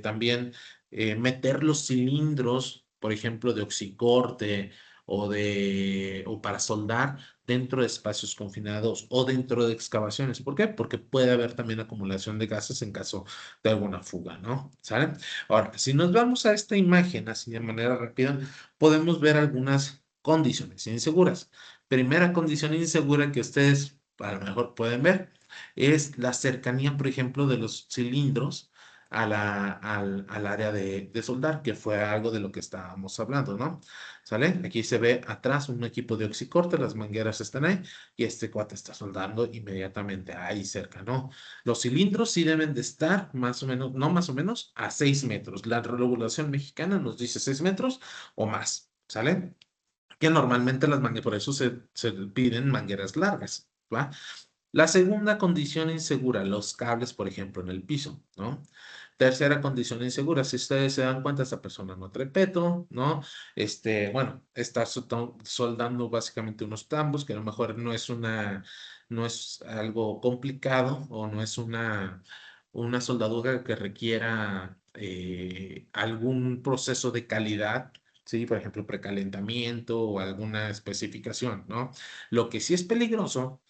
también meter los cilindros, por ejemplo, de oxicorte o para soldar dentro de espacios confinados o dentro de excavaciones. ¿Por qué? Porque puede haber también acumulación de gases en caso de alguna fuga, ¿no? ¿Sale? Ahora, si nos vamos a esta imagen así de manera rápida, podemos ver algunas condiciones inseguras. Primera condición insegura que ustedes a lo mejor pueden ver es la cercanía, por ejemplo, de los cilindros al área de soldar, que fue algo de lo que estábamos hablando, ¿no? ¿Sale? Aquí se ve atrás un equipo de oxicorte, las mangueras están ahí y este cuate está soldando inmediatamente ahí cerca, ¿no? Los cilindros sí deben de estar más o menos, no más o menos, a 6 metros. La regulación mexicana nos dice 6 metros o más, ¿sale? Que normalmente las mangueras, por eso se piden mangueras largas, ¿va? La segunda condición insegura, los cables, por ejemplo, en el piso, ¿no? Tercera condición insegura, si ustedes se dan cuenta, esta persona no trae peto, ¿no? Bueno, está soldando básicamente unos tambos, que a lo mejor no es algo complicado o no es una soldadura que requiera algún proceso de calidad, ¿sí? Por ejemplo, precalentamiento o alguna especificación, ¿no? Lo que sí es peligroso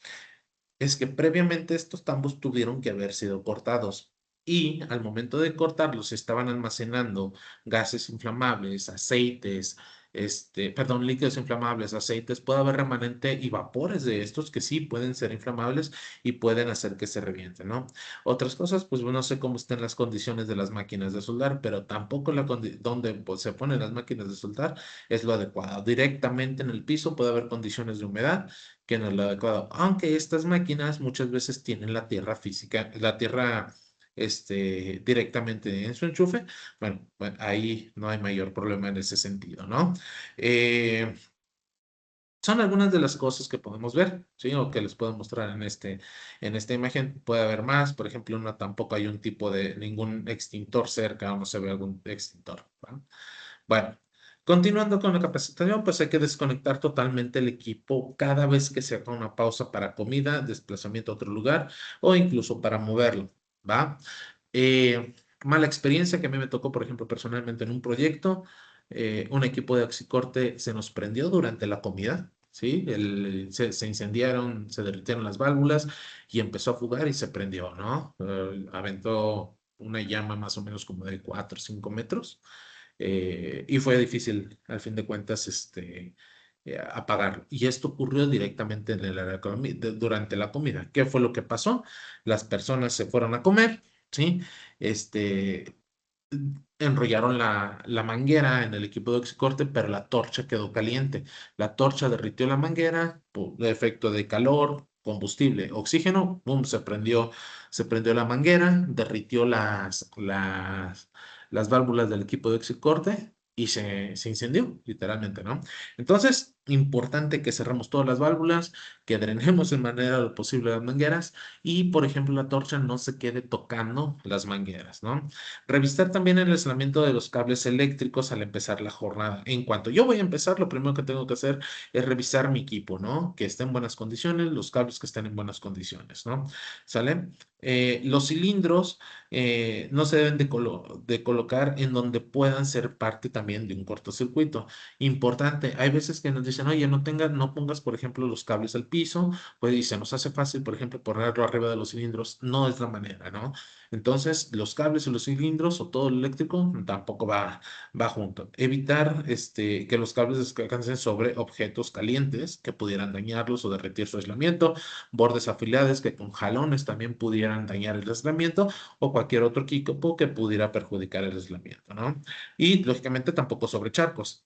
es que previamente estos tambos tuvieron que haber sido cortados y al momento de cortarlos estaban almacenando gases inflamables, aceites, perdón, líquidos inflamables, aceites, puede haber remanente y vapores de estos que sí pueden ser inflamables y pueden hacer que se revienten, ¿no? Otras cosas, pues no sé cómo estén las condiciones de las máquinas de soldar, pero tampoco donde pues, se ponen las máquinas de soldar es lo adecuado. Directamente en el piso puede haber condiciones de humedad que no es lo adecuado. Aunque estas máquinas muchas veces tienen la tierra física, la tierra directamente en su enchufe, bueno, ahí no hay mayor problema en ese sentido, ¿no? Eh, Son algunas de las cosas que podemos ver, ¿sí? O que les puedo mostrar en esta imagen. Puede haber más, por ejemplo, no tampoco hay un tipo de ningún extintor cerca o no se ve algún extintor, ¿va? Bueno, continuando con la capacitación, pues hay que desconectar totalmente el equipo cada vez que se haga una pausa para comida, desplazamiento a otro lugar o incluso para moverlo, ¿va? Mala experiencia que a mí me tocó, por ejemplo, personalmente en un proyecto, un equipo de oxicorte se nos prendió durante la comida, ¿sí? Se incendiaron, se derritieron las válvulas y empezó a fugar y se prendió, ¿no? Aventó una llama más o menos como de 4 o 5 metros y fue difícil, al fin de cuentas, apagarlo. Y esto ocurrió directamente en el área durante la comida. ¿Qué fue lo que pasó? Las personas se fueron a comer, ¿sí? Este, enrollaron la manguera en el equipo de oxicorte, pero la torcha quedó caliente. La torcha derritió la manguera por efecto de calor, combustible, oxígeno, boom, se prendió la manguera, derritió las válvulas del equipo de oxicorte y se incendió, literalmente, ¿no? Entonces, importante que cerremos todas las válvulas, que drenemos en manera lo posible las mangueras y, por ejemplo, la torcha no se quede tocando las mangueras, ¿no? Revisar también el aislamiento de los cables eléctricos al empezar la jornada. En cuanto yo voy a empezar, lo primero que tengo que hacer es revisar mi equipo, ¿no? Que esté en buenas condiciones, los cables que estén en buenas condiciones, ¿no? ¿Sale? Los cilindros no se deben de colocar en donde puedan ser parte también de un cortocircuito. Importante, hay veces que nos dicen, oye, no pongas, por ejemplo, los cables al piso, pues dice, nos hace fácil, por ejemplo, ponerlo arriba de los cilindros. No es la manera, ¿no? Entonces, los cables y los cilindros o todo lo eléctrico tampoco va junto. Evitar que los cables descansen sobre objetos calientes que pudieran dañarlos o derretir su aislamiento, bordes afilados que con jalones también pudieran dañar el aislamiento o cualquier otro equipo que pudiera perjudicar el aislamiento, ¿no? Y lógicamente tampoco sobre charcos.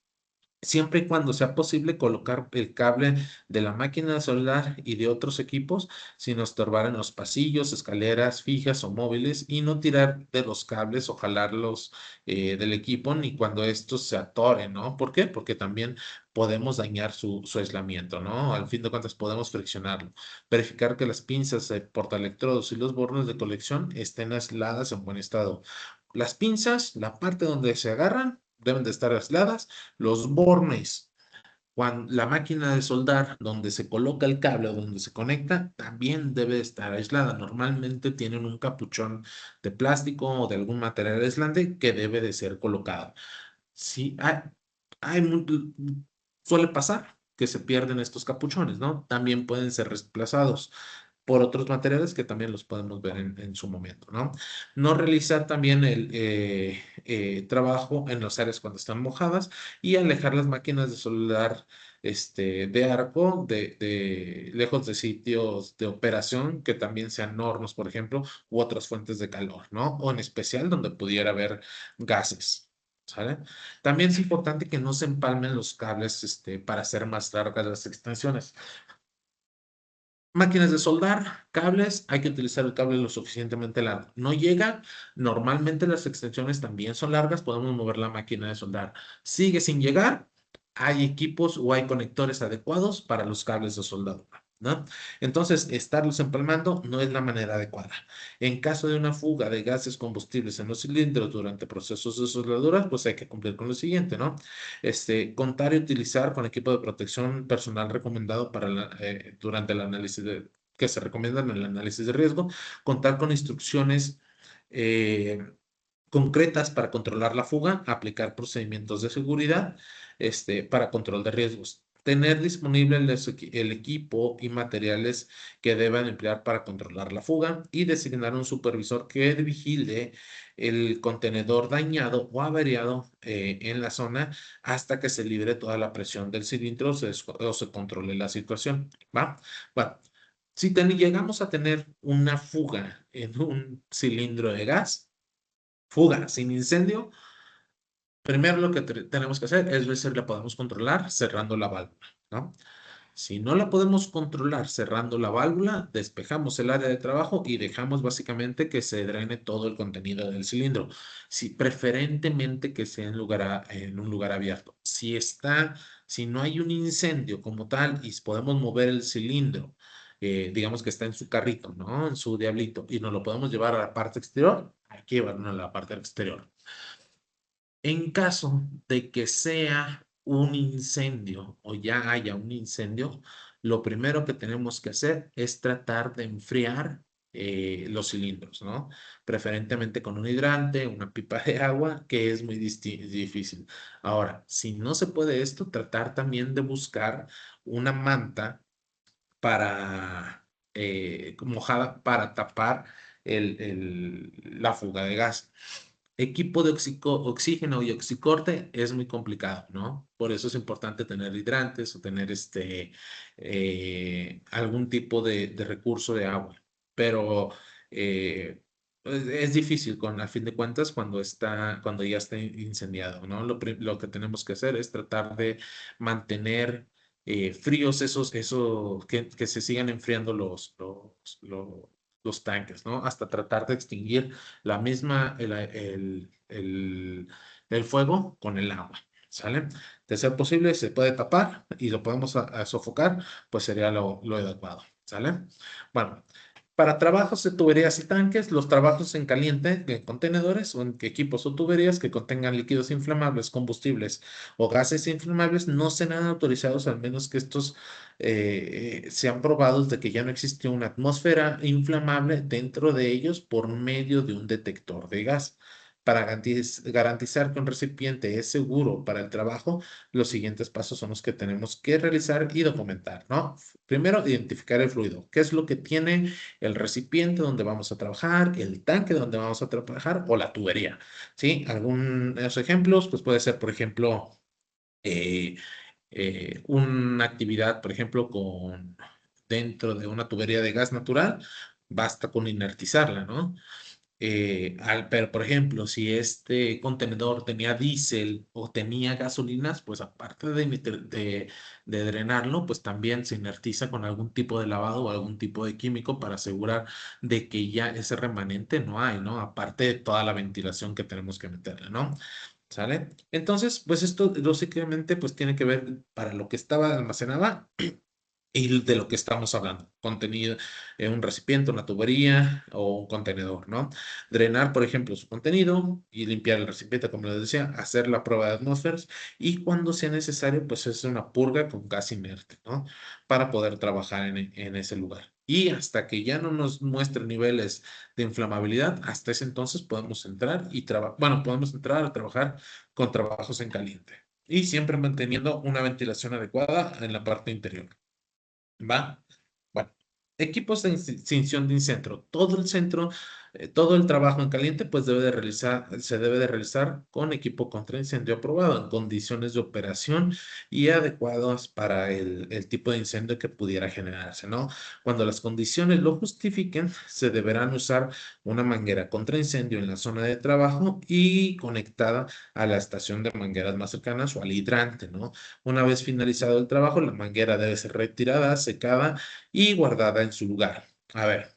Siempre y cuando sea posible colocar el cable de la máquina de soldar y de otros equipos sin estorbar en los pasillos, escaleras fijas o móviles y no tirar de los cables o jalarlos del equipo ni cuando estos se atoren, ¿no? ¿Por qué? Porque también podemos dañar su aislamiento, ¿no? Al fin de cuentas podemos friccionarlo. Verificar que las pinzas, portaelectrodos y los bornes de colección estén aisladas en buen estado. Las pinzas, la parte donde se agarran, deben de estar aisladas. Los bornes, cuando la máquina de soldar donde se coloca el cable o donde se conecta, también debe estar aislada. Normalmente tienen un capuchón de plástico o de algún material aislante que debe de ser colocado. Sí, suele pasar, que se pierden estos capuchones, ¿no? También pueden ser reemplazados por otros materiales que también los podemos ver en su momento, ¿no? No realizar también el trabajo en las áreas cuando están mojadas y alejar las máquinas de soldar de arco lejos de sitios de operación que también sean hornos, por ejemplo, u otras fuentes de calor, ¿no? O en especial donde pudiera haber gases. ¿Sale? También es importante que no se empalmen los cables para hacer más largas las extensiones. Máquinas de soldar, cables, hay que utilizar el cable lo suficientemente largo. No llega, normalmente las extensiones también son largas, podemos mover la máquina de soldar. Sigue sin llegar, hay equipos o hay conectores adecuados para los cables de soldadura, ¿no? Entonces, estarlos empalmando no es la manera adecuada. En caso de una fuga de gases combustibles en los cilindros durante procesos de soldadura, pues hay que cumplir con lo siguiente, ¿no? Contar y utilizar con equipo de protección personal recomendado durante el análisis que se recomiendan en el análisis de riesgo, contar con instrucciones eh, concretas para controlar la fuga, aplicar procedimientos de seguridad para control de riesgos. Tener disponible el equipo y materiales que deban emplear para controlar la fuga y designar un supervisor que vigile el contenedor dañado o averiado en la zona hasta que se libre toda la presión del cilindro o se controle la situación. ¿Va? Bueno, si llegamos a tener una fuga en un cilindro de gas, fuga sin incendio, primero lo que tenemos que hacer es ver si la podemos controlar cerrando la válvula, ¿no? Si no la podemos controlar cerrando la válvula, despejamos el área de trabajo y dejamos básicamente que se drene todo el contenido del cilindro. Si, preferentemente que sea en un lugar abierto. Si no hay un incendio como tal y podemos mover el cilindro, digamos que está en su carrito, ¿no? En su diablito, y nos lo podemos llevar a la parte exterior, hay que llevarlo a la parte exterior. En caso de que sea un incendio o ya haya un incendio, lo primero que tenemos que hacer es tratar de enfriar los cilindros, ¿no? Preferentemente con un hidrante, una pipa de agua, que es muy difícil. Ahora, si no se puede esto, tratar también de buscar una manta mojada para tapar la fuga de gas. Equipo de oxígeno y oxicorte es muy complicado, ¿no? Por eso es importante tener hidrantes o tener algún tipo de recurso de agua. Pero es difícil a fin de cuentas cuando ya está incendiado, ¿no? Lo que tenemos que hacer es tratar de mantener fríos que se sigan enfriando los tanques, ¿no? Hasta tratar de extinguir el fuego con el agua, ¿sale? De ser posible, se puede tapar y lo podemos a sofocar, pues sería lo adecuado, ¿sale? Bueno, para trabajos de tuberías y tanques, los trabajos en caliente de contenedores o en equipos o tuberías que contengan líquidos inflamables, combustibles o gases inflamables no serán autorizados al menos que estos sean probados de que ya no existe una atmósfera inflamable dentro de ellos por medio de un detector de gas. Para garantizar que un recipiente es seguro para el trabajo, los siguientes pasos son los que tenemos que realizar y documentar, ¿no? Primero, identificar el fluido. ¿Qué es lo que tiene el recipiente donde vamos a trabajar, el tanque donde vamos a trabajar o la tubería? ¿Sí? Algunos ejemplos, pues puede ser, por ejemplo, eh, una actividad, por ejemplo, dentro de una tubería de gas natural, basta con inertizarla, ¿no? Pero, por ejemplo, si este contenedor tenía diésel o tenía gasolinas, pues aparte de drenarlo, pues también se inertiza con algún tipo de lavado o algún tipo de químico para asegurar de que ya ese remanente no hay, ¿no? Aparte de toda la ventilación que tenemos que meterle, ¿no? ¿Sale? Entonces, pues esto básicamente pues tiene que ver para lo que estaba almacenada y de lo que estamos hablando, contenido en un recipiente, una tubería o un contenedor, ¿no? Drenar, por ejemplo, su contenido y limpiar el recipiente, como les decía, hacer la prueba de atmósferas y cuando sea necesario, pues es una purga con gas inerte, ¿no? Para poder trabajar en ese lugar. Y hasta que ya no nos muestre niveles de inflamabilidad, hasta ese entonces podemos entrar podemos entrar a trabajar con trabajos en caliente. y siempre manteniendo una ventilación adecuada en la parte interior. ¿Va? Bueno, equipos de extinción de incendio. Todo el centro, todo el trabajo en caliente, pues se debe de realizar con equipo contra incendio aprobado en condiciones de operación y adecuadas para el tipo de incendio que pudiera generarse, ¿no? Cuando las condiciones lo justifiquen, se deberán usar una manguera contra incendio en la zona de trabajo y conectada a la estación de mangueras más cercanas o al hidrante, ¿no? Una vez finalizado el trabajo, la manguera debe ser retirada, secada y guardada en su lugar. A ver,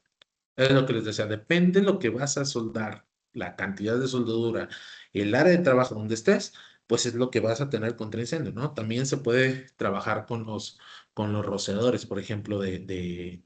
es lo que les decía, depende de lo que vas a soldar, la cantidad de soldadura, el área de trabajo donde estés, pues es lo que vas a tener contra incendio, ¿no? También se puede trabajar con los rociadores, por ejemplo, de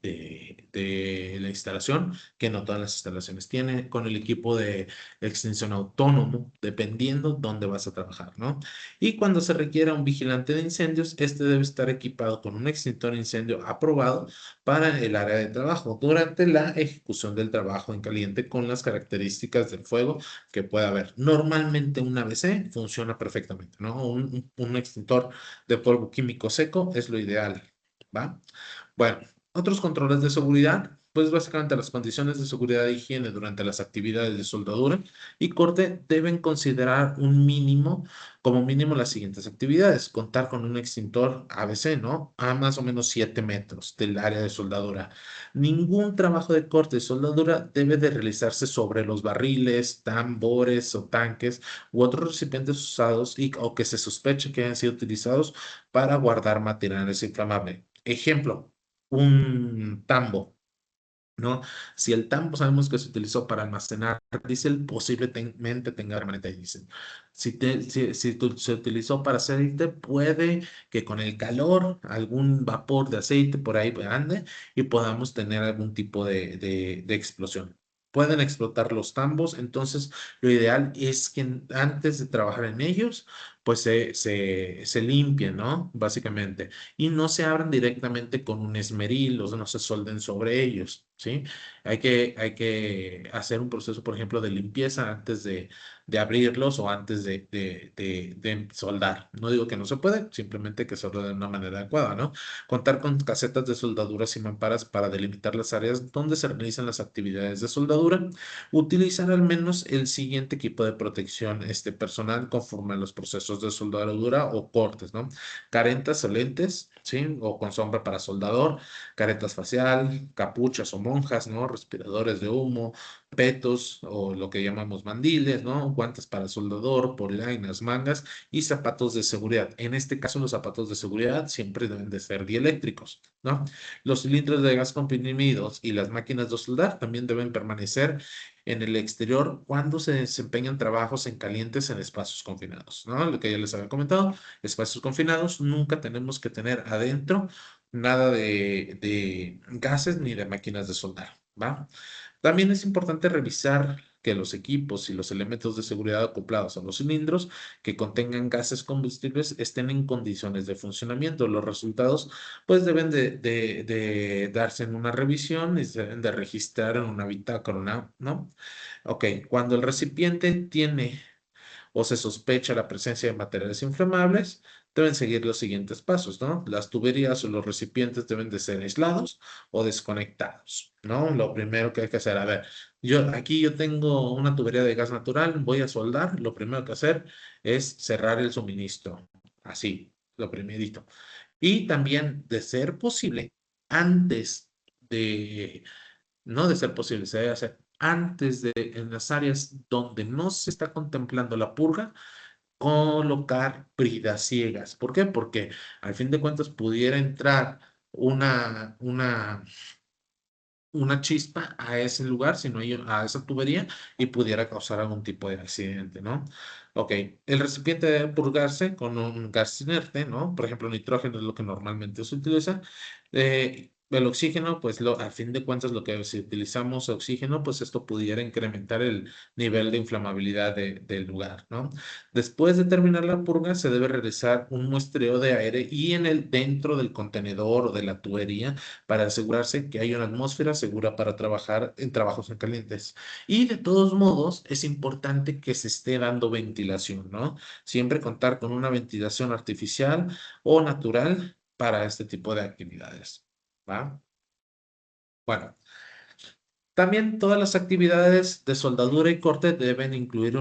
la instalación, que no todas las instalaciones tienen, con el equipo de extinción autónomo, dependiendo dónde vas a trabajar, ¿no? Y cuando se requiera un vigilante de incendios, este debe estar equipado con un extintor de incendio aprobado para el área de trabajo durante la ejecución del trabajo en caliente con las características del fuego que pueda haber. Normalmente un ABC funciona perfectamente, ¿no? Un extintor de polvo químico seco es lo ideal, ¿va? Bueno, otros controles de seguridad, pues básicamente las condiciones de seguridad e higiene durante las actividades de soldadura y corte deben considerar como mínimo las siguientes actividades. Contar con un extintor ABC, ¿no? A más o menos 7 metros del área de soldadura. Ningún trabajo de corte y soldadura debe de realizarse sobre los barriles, tambores o tanques u otros recipientes usados o que se sospeche que hayan sido utilizados para guardar materiales inflamables. Ejemplo, un tambo, ¿no? Si el tambo sabemos que se utilizó para almacenar diésel, posiblemente tenga remanente de diésel. Si se utilizó para aceite, puede que con el calor algún vapor de aceite por ahí ande y podamos tener algún tipo de explosión. Pueden explotar los tambos, entonces lo ideal es que antes de trabajar en ellos, pues se limpien, ¿no? Básicamente y no se abran directamente con un esmeril, o sea, no se solden sobre ellos, ¿sí? Hay que hacer un proceso, por ejemplo, de limpieza antes de abrirlos o antes de soldar. No digo que no se puede, simplemente que se solde de una manera adecuada, ¿no? Contar con casetas de soldaduras y mamparas para delimitar las áreas donde se realizan las actividades de soldadura. Utilizar al menos el siguiente equipo de protección personal conforme a los procesos de soldadura o cortes, ¿no? Caretas o lentes, ¿sí? O con sombra para soldador, caretas facial, capuchas o monjas, ¿no? Respiradores de humo, petos o lo que llamamos mandiles, ¿no? Guantes para soldador, polainas, mangas y zapatos de seguridad. En este caso, los zapatos de seguridad siempre deben de ser dieléctricos, ¿no? Los cilindros de gas comprimidos y las máquinas de soldar también deben permanecer en el exterior cuando se desempeñan trabajos en calientes en espacios confinados, ¿no? Lo que ya les había comentado, espacios confinados, nunca tenemos que tener adentro nada de gases ni de máquinas de soldar, ¿va? También es importante revisar que los equipos y los elementos de seguridad acoplados a los cilindros que contengan gases combustibles estén en condiciones de funcionamiento. Los resultados pues deben de darse en una revisión y se deben de registrar en una bitácora, ¿no? Ok, cuando el recipiente tiene o se sospecha la presencia de materiales inflamables, deben seguir los siguientes pasos, ¿no? Las tuberías o los recipientes deben de ser aislados o desconectados, ¿no? Lo primero que hay que hacer, a ver, yo tengo una tubería de gas natural, voy a soldar, lo primero que hacer es cerrar el suministro, así, lo primerito. Y también, de ser posible, antes de, no de ser posible, se debe hacer antes de, en las áreas donde no se está contemplando la purga, colocar bridas ciegas. ¿Por qué? Porque al fin de cuentas pudiera entrar una chispa a ese lugar, sino a esa tubería y pudiera causar algún tipo de accidente, ¿no? Ok, el recipiente debe purgarse con un gas inerte, ¿no? Por ejemplo, nitrógeno es lo que normalmente se utiliza. el oxígeno, pues a fin de cuentas, lo que si utilizamos oxígeno, pues esto pudiera incrementar el nivel de inflamabilidad del lugar, ¿no? Después de terminar la purga, se debe realizar un muestreo de aire y dentro del contenedor o de la tubería para asegurarse que hay una atmósfera segura para trabajar en trabajos en calientes. Y de todos modos, es importante que se esté dando ventilación, ¿no? Siempre contar con una ventilación artificial o natural para este tipo de actividades. ¿Va? Bueno, también todas las actividades de soldadura y corte deben incluir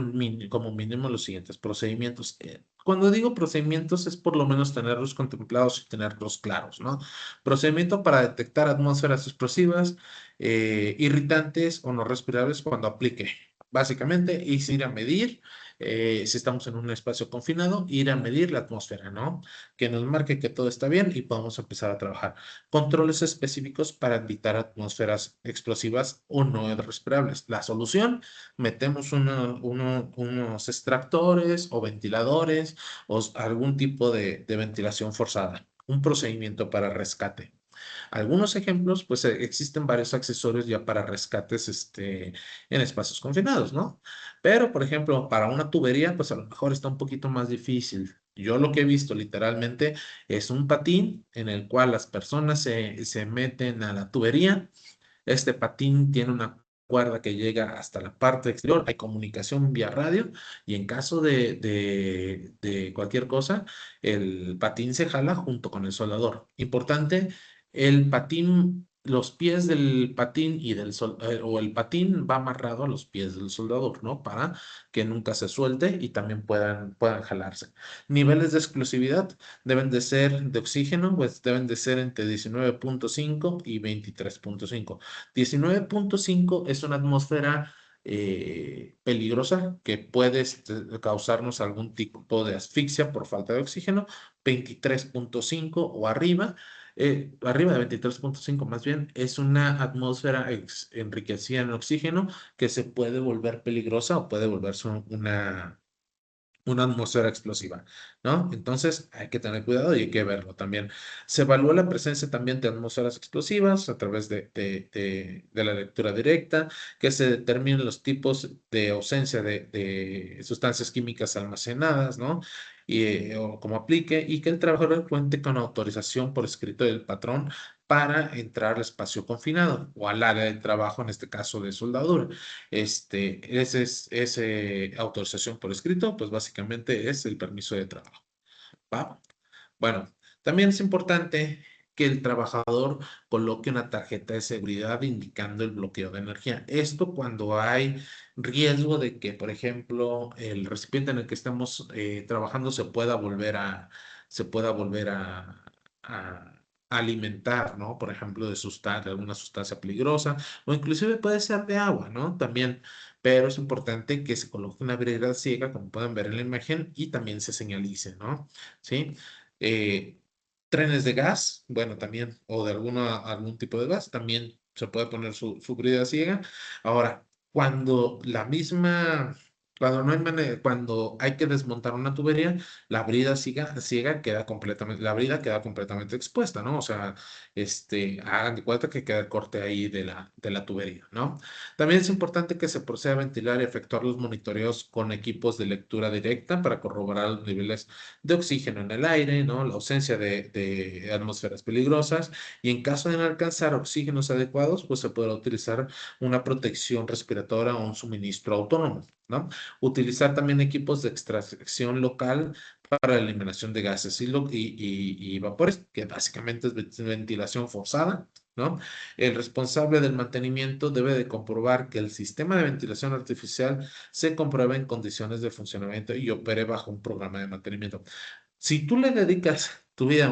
como mínimo los siguientes procedimientos. Cuando digo procedimientos es por lo menos tenerlos contemplados y tenerlos claros, ¿no? Procedimiento para detectar atmósferas explosivas, irritantes o no respirables cuando aplique. Básicamente es ir a medir, si estamos en un espacio confinado, ir a medir la atmósfera, ¿no? Que nos marque que todo está bien y podamos empezar a trabajar. Controles específicos para evitar atmósferas explosivas o no respirables. La solución, metemos unos extractores o ventiladores o algún tipo de ventilación forzada. Un procedimiento para rescate. Algunos ejemplos, pues existen varios accesorios ya para rescates en espacios confinados, ¿no? Pero, por ejemplo, para una tubería, pues a lo mejor está un poquito más difícil. Yo lo que he visto literalmente es un patín en el cual las personas se meten a la tubería. Este patín tiene una cuerda que llega hasta la parte exterior, hay comunicación vía radio y en caso de cualquier cosa, el patín se jala junto con el soldador. Importante, el patín, los pies del patín o el patín va amarrado a los pies del soldador, ¿no? Para que nunca se suelte y también puedan jalarse. Niveles de exclusividad deben de ser de oxígeno, pues deben de ser entre 19.5 y 23.5. 19.5 es una atmósfera peligrosa que puede causarnos algún tipo de asfixia por falta de oxígeno. 23.5 o arriba de 23.5 más bien, es una atmósfera enriquecida en oxígeno que se puede volver peligrosa o puede volverse una atmósfera explosiva, ¿no? Entonces hay que tener cuidado y hay que verlo también. Se evalúa la presencia también de atmósferas explosivas a través de la lectura directa, que se determinen los tipos de ausencia de sustancias químicas almacenadas, ¿no? O como aplique, y que el trabajador cuente con autorización por escrito del patrón para entrar al espacio confinado o al área de trabajo, en este caso de soldadura. Ese autorización por escrito, pues básicamente es el permiso de trabajo. ¿Va? Bueno, también es importante que el trabajador coloque una tarjeta de seguridad indicando el bloqueo de energía. Esto cuando hay riesgo de que, por ejemplo, el recipiente en el que estamos trabajando se pueda volver a alimentar, ¿no? Por ejemplo, de alguna sustancia peligrosa o inclusive puede ser de agua, ¿no? También, pero es importante que se coloque una brida ciega, como pueden ver en la imagen, y también se señalice, ¿no? ¿Sí? eh, Trenes de gas, bueno, también, o de algún tipo de gas, también se puede poner su brida ciega. Ahora, cuando la misma, cuando no hay cuando hay que desmontar una tubería, ciega la brida queda completamente expuesta, ¿no? O sea, hagan de cuenta que queda el corte ahí de la tubería, ¿no? También es importante que se proceda a ventilar y efectuar los monitoreos con equipos de lectura directa para corroborar los niveles de oxígeno en el aire, ¿no? La ausencia de atmósferas peligrosas y en caso de no alcanzar oxígenos adecuados, pues se podrá utilizar una protección respiratoria o un suministro autónomo, ¿no? Utilizar también equipos de extracción local para la eliminación de gases y vapores, que básicamente es ventilación forzada, ¿no? El responsable del mantenimiento debe de comprobar que el sistema de ventilación artificial se compruebe en condiciones de funcionamiento y opere bajo un programa de mantenimiento. Si tú le dedicas tu vida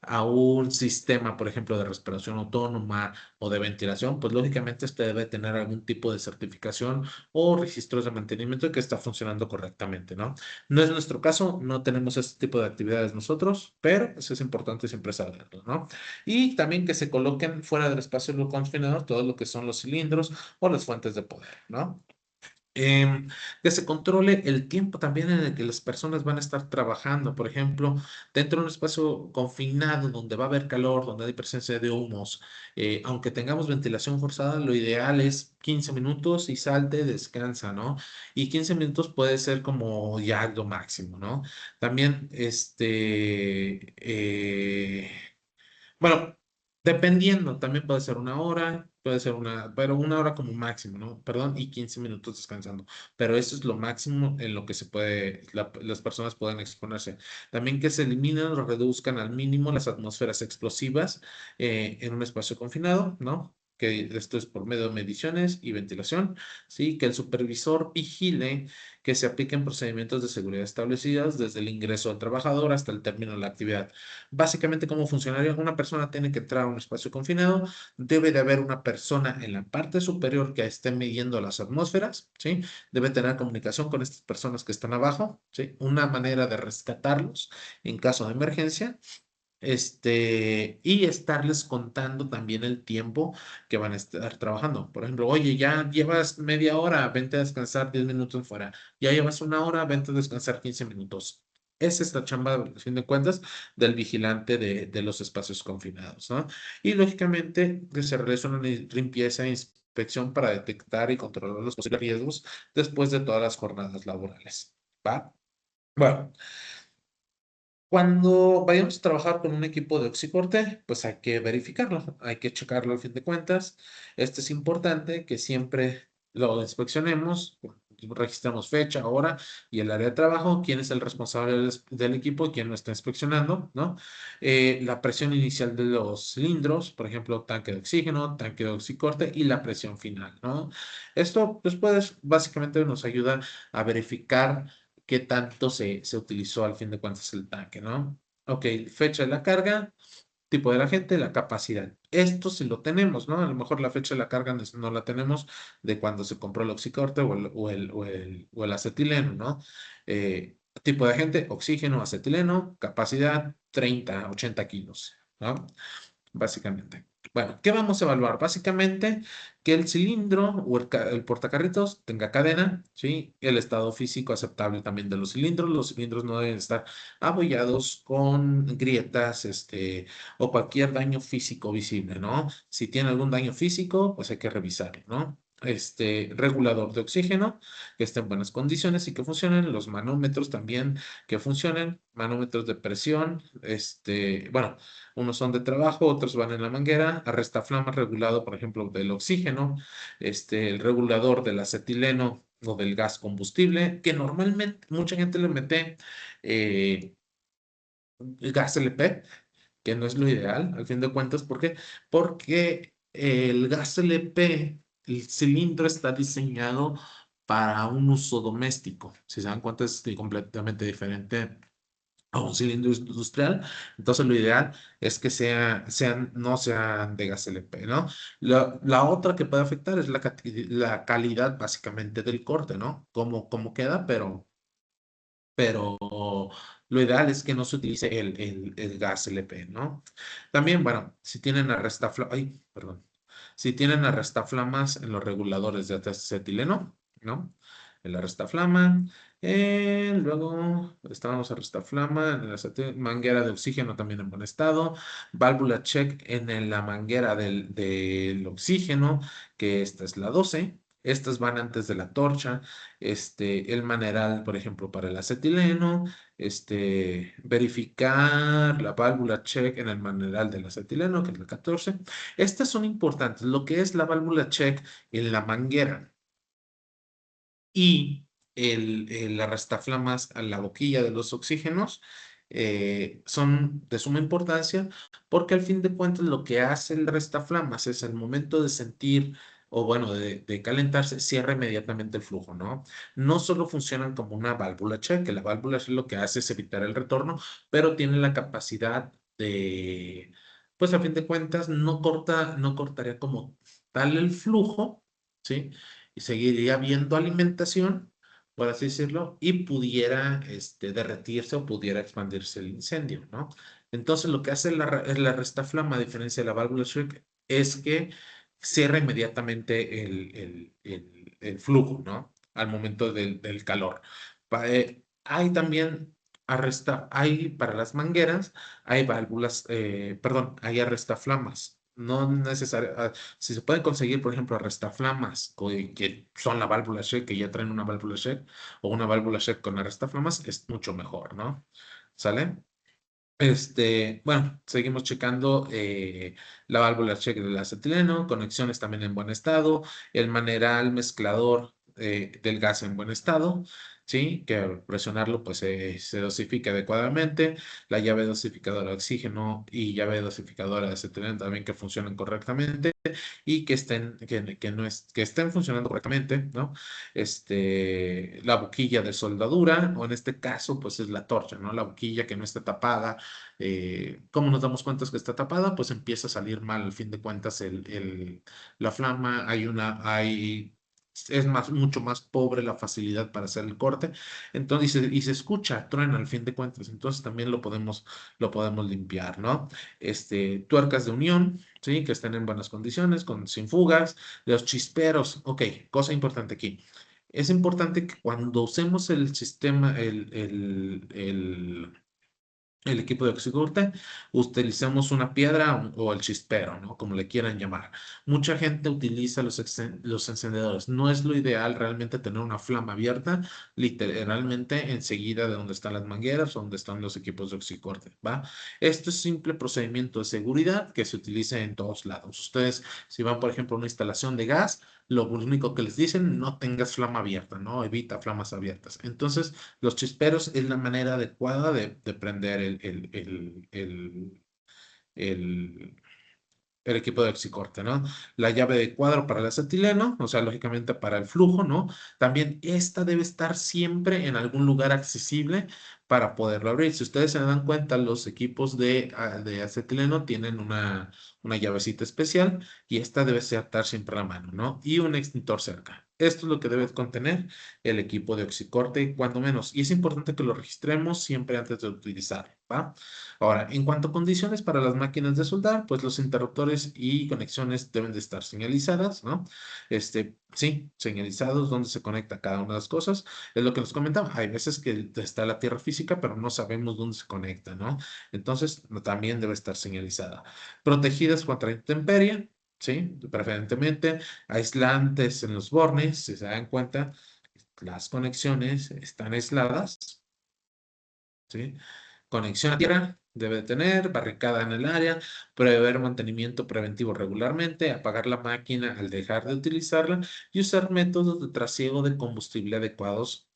a un sistema, por ejemplo, de respiración autónoma o de ventilación, pues lógicamente este debe tener algún tipo de certificación o registros de mantenimiento que está funcionando correctamente, ¿no? No es nuestro caso, no tenemos este tipo de actividades nosotros, pero eso es importante siempre saberlo, ¿no? Y también que se coloquen fuera del espacio confinador todo lo que son los cilindros o las fuentes de poder, ¿no? Que se controle el tiempo también en el que las personas van a estar trabajando. Por ejemplo, dentro de un espacio confinado donde va a haber calor, donde hay presencia de humos, aunque tengamos ventilación forzada, lo ideal es 15 minutos y salte, descansa, ¿no? Y 15 minutos puede ser como ya lo máximo, ¿no? También, bueno, dependiendo, también puede ser una hora, puede ser pero una hora como máximo, ¿no? Perdón, y 15 minutos descansando. Pero eso es lo máximo en lo que se puede, las personas pueden exponerse. También que se eliminen o reduzcan al mínimo las atmósferas explosivas en un espacio confinado, ¿no? Que esto es por medio de mediciones y ventilación, ¿sí? Que el supervisor vigile que se apliquen procedimientos de seguridad establecidos desde el ingreso del trabajador hasta el término de la actividad. Básicamente, ¿cómo funcionaría? Una persona tiene que entrar a un espacio confinado, debe de haber una persona en la parte superior que esté midiendo las atmósferas, ¿sí? Debe tener comunicación con estas personas que están abajo, ¿sí? Una manera de rescatarlos en caso de emergencia, y estarles contando también el tiempo que van a estar trabajando. Por ejemplo, oye, ya llevas media hora, vente a descansar 10 minutos fuera. Ya llevas una hora, vente a descansar 15 minutos. Es esta chamba, a fin de cuentas, del vigilante de los espacios confinados, ¿no? Y lógicamente que se realiza una limpieza e inspección para detectar y controlar los posibles riesgos después de todas las jornadas laborales. ¿Va? Bueno. Cuando vayamos a trabajar con un equipo de oxicorte, pues hay que verificarlo, hay que checarlo al fin de cuentas. Esto es importante que siempre lo inspeccionemos, registramos fecha, hora y el área de trabajo, quién es el responsable del equipo y quién lo está inspeccionando, ¿no? La presión inicial de los cilindros, por ejemplo, tanque de oxígeno, tanque de oxicorte y la presión final, ¿no? Esto, pues, básicamente nos ayuda a verificar qué tanto se utilizó al fin de cuentas el tanque, ¿no? Ok, fecha de la carga, tipo de la gente, la capacidad. Esto sí lo tenemos, ¿no? A lo mejor la fecha de la carga no la tenemos de cuando se compró el oxicorte o el acetileno, ¿no? Tipo de agente, oxígeno, acetileno, capacidad 30, 80 kilos, ¿no? Básicamente. Bueno, ¿qué vamos a evaluar? Básicamente que el cilindro o el portacarritos tenga cadena, ¿sí? El estado físico aceptable también de los cilindros. Los cilindros no deben estar abollados con grietas, o cualquier daño físico visible, ¿no? Si tiene algún daño físico, pues hay que revisarlo, ¿no? Regulador de oxígeno, que esté en buenas condiciones y que funcionen. Los manómetros también que funcionen. Manómetros de presión, bueno. Unos son de trabajo, otros van en la manguera, arrestaflamas regulado, por ejemplo, del oxígeno, el regulador del acetileno o del gas combustible, que normalmente mucha gente le mete eh, gas LP, que no es lo ideal, al fin de cuentas. ¿Por qué? Porque el gas LP, el cilindro está diseñado para un uso doméstico. Si se dan cuenta, es completamente diferente a un cilindro industrial. Entonces, lo ideal es que no sean de gas LP, ¿no? La otra que puede afectar es la calidad, básicamente, del corte, ¿no? Cómo queda, pero lo ideal es que no se utilice el gas LP, ¿no? También, bueno, si tienen ay, perdón. Si tienen arrestaflamas en los reguladores de acetileno, ¿no? El arrestaflama. Luego estábamos arrestaflama en la manguera de oxígeno también en buen estado. Válvula check en la manguera del oxígeno, que esta es la 12. Estas van antes de la torcha. El maneral, por ejemplo, para el acetileno. Verificar la válvula check en el maneral del acetileno, que es la 14. Estas son importantes. Lo que es la válvula check en la manguera y el arrastaflamas a la boquilla de los oxígenos son de suma importancia, porque al fin de cuentas lo que hace el arrastaflamas es el momento de sentir o bueno, de calentarse, cierra inmediatamente el flujo, ¿no? No solo funcionan como una válvula check, que la válvula check lo que hace es evitar el retorno, pero tiene la capacidad pues a fin de cuentas no cortaría como tal el flujo, ¿sí? Y seguiría habiendo alimentación, por así decirlo, y pudiera derretirse o pudiera expandirse el incendio, ¿no? Entonces, lo que hace la restaflama, a diferencia de la válvula Shrek, es que cierra inmediatamente el flujo, ¿no? al momento del calor. Hay también hay para las mangueras, hay válvulas, perdón, hay arrestaflamas. No necesariamente, si se pueden conseguir, por ejemplo, arrestaflamas que son la válvula Shrek, que ya traen una válvula Shrek, o una válvula Shrek con arrestaflamas, es mucho mejor, ¿no? ¿Sale? Bueno, seguimos checando la válvula check del acetileno, conexiones también en buen estado, el maneral mezclador del gas en buen estado, ¿sí? Que al presionarlo pues se dosifica adecuadamente, la llave dosificadora de oxígeno y llave dosificadora de acetileno también que funcionen correctamente y que estén funcionando correctamente, ¿no? La boquilla de soldadura, o en este caso, pues es la torcha, ¿no? La boquilla que no esté tapada. ¿Cómo nos damos cuenta que está tapada? Pues empieza a salir mal, al fin de cuentas, la flama, es mucho más pobre la facilidad para hacer el corte, entonces, y se escucha, truena al fin de cuentas, entonces también lo podemos limpiar, ¿no? Tuercas de unión, ¿sí? Que estén en buenas condiciones, sin fugas, los chisperos, ok, cosa importante aquí. Es importante que cuando usemos el sistema, el equipo de oxicorte, utilicemos una piedra o el chispero, ¿no? Como le quieran llamar. Mucha gente utiliza los encendedores. No es lo ideal realmente tener una flama abierta, literalmente enseguida de donde están las mangueras o donde están los equipos de oxicorte, ¿va? Esto es simple procedimiento de seguridad que se utiliza en todos lados. Ustedes, si van, por ejemplo, a una instalación de gas, lo único que les dicen, no tengas flama abierta, ¿no? Evita flamas abiertas. Entonces, los chisperos es la manera adecuada de prender el, el equipo de oxicorte, ¿no? La llave de cuadro para el acetileno, o sea, lógicamente para el flujo, ¿no? También esta debe estar siempre en algún lugar accesible para poderlo abrir. Si ustedes se dan cuenta, los equipos de acetileno tienen una llavecita especial y esta debe estar siempre a la mano, ¿no? Y un extintor cerca. Esto es lo que debe contener el equipo de oxicorte, cuando menos. Y es importante que lo registremos siempre antes de utilizarlo, ¿va? Ahora, en cuanto a condiciones para las máquinas de soldar, pues los interruptores y conexiones deben de estar señalizadas, ¿no? Sí, señalizados donde se conecta cada una de las cosas. Es lo que nos comentaba. Hay veces que está la tierra física, pero no sabemos dónde se conecta, ¿no? Entonces, también debe estar señalizada. Protegidas contra intemperie, ¿sí? Preferentemente, aislantes en los bornes, si se dan cuenta, las conexiones están aisladas, ¿sí? Conexión a tierra debe tener, barricada en el área, prever mantenimiento preventivo regularmente, apagar la máquina al dejar de utilizarla y usar métodos de trasiego de combustible adecuados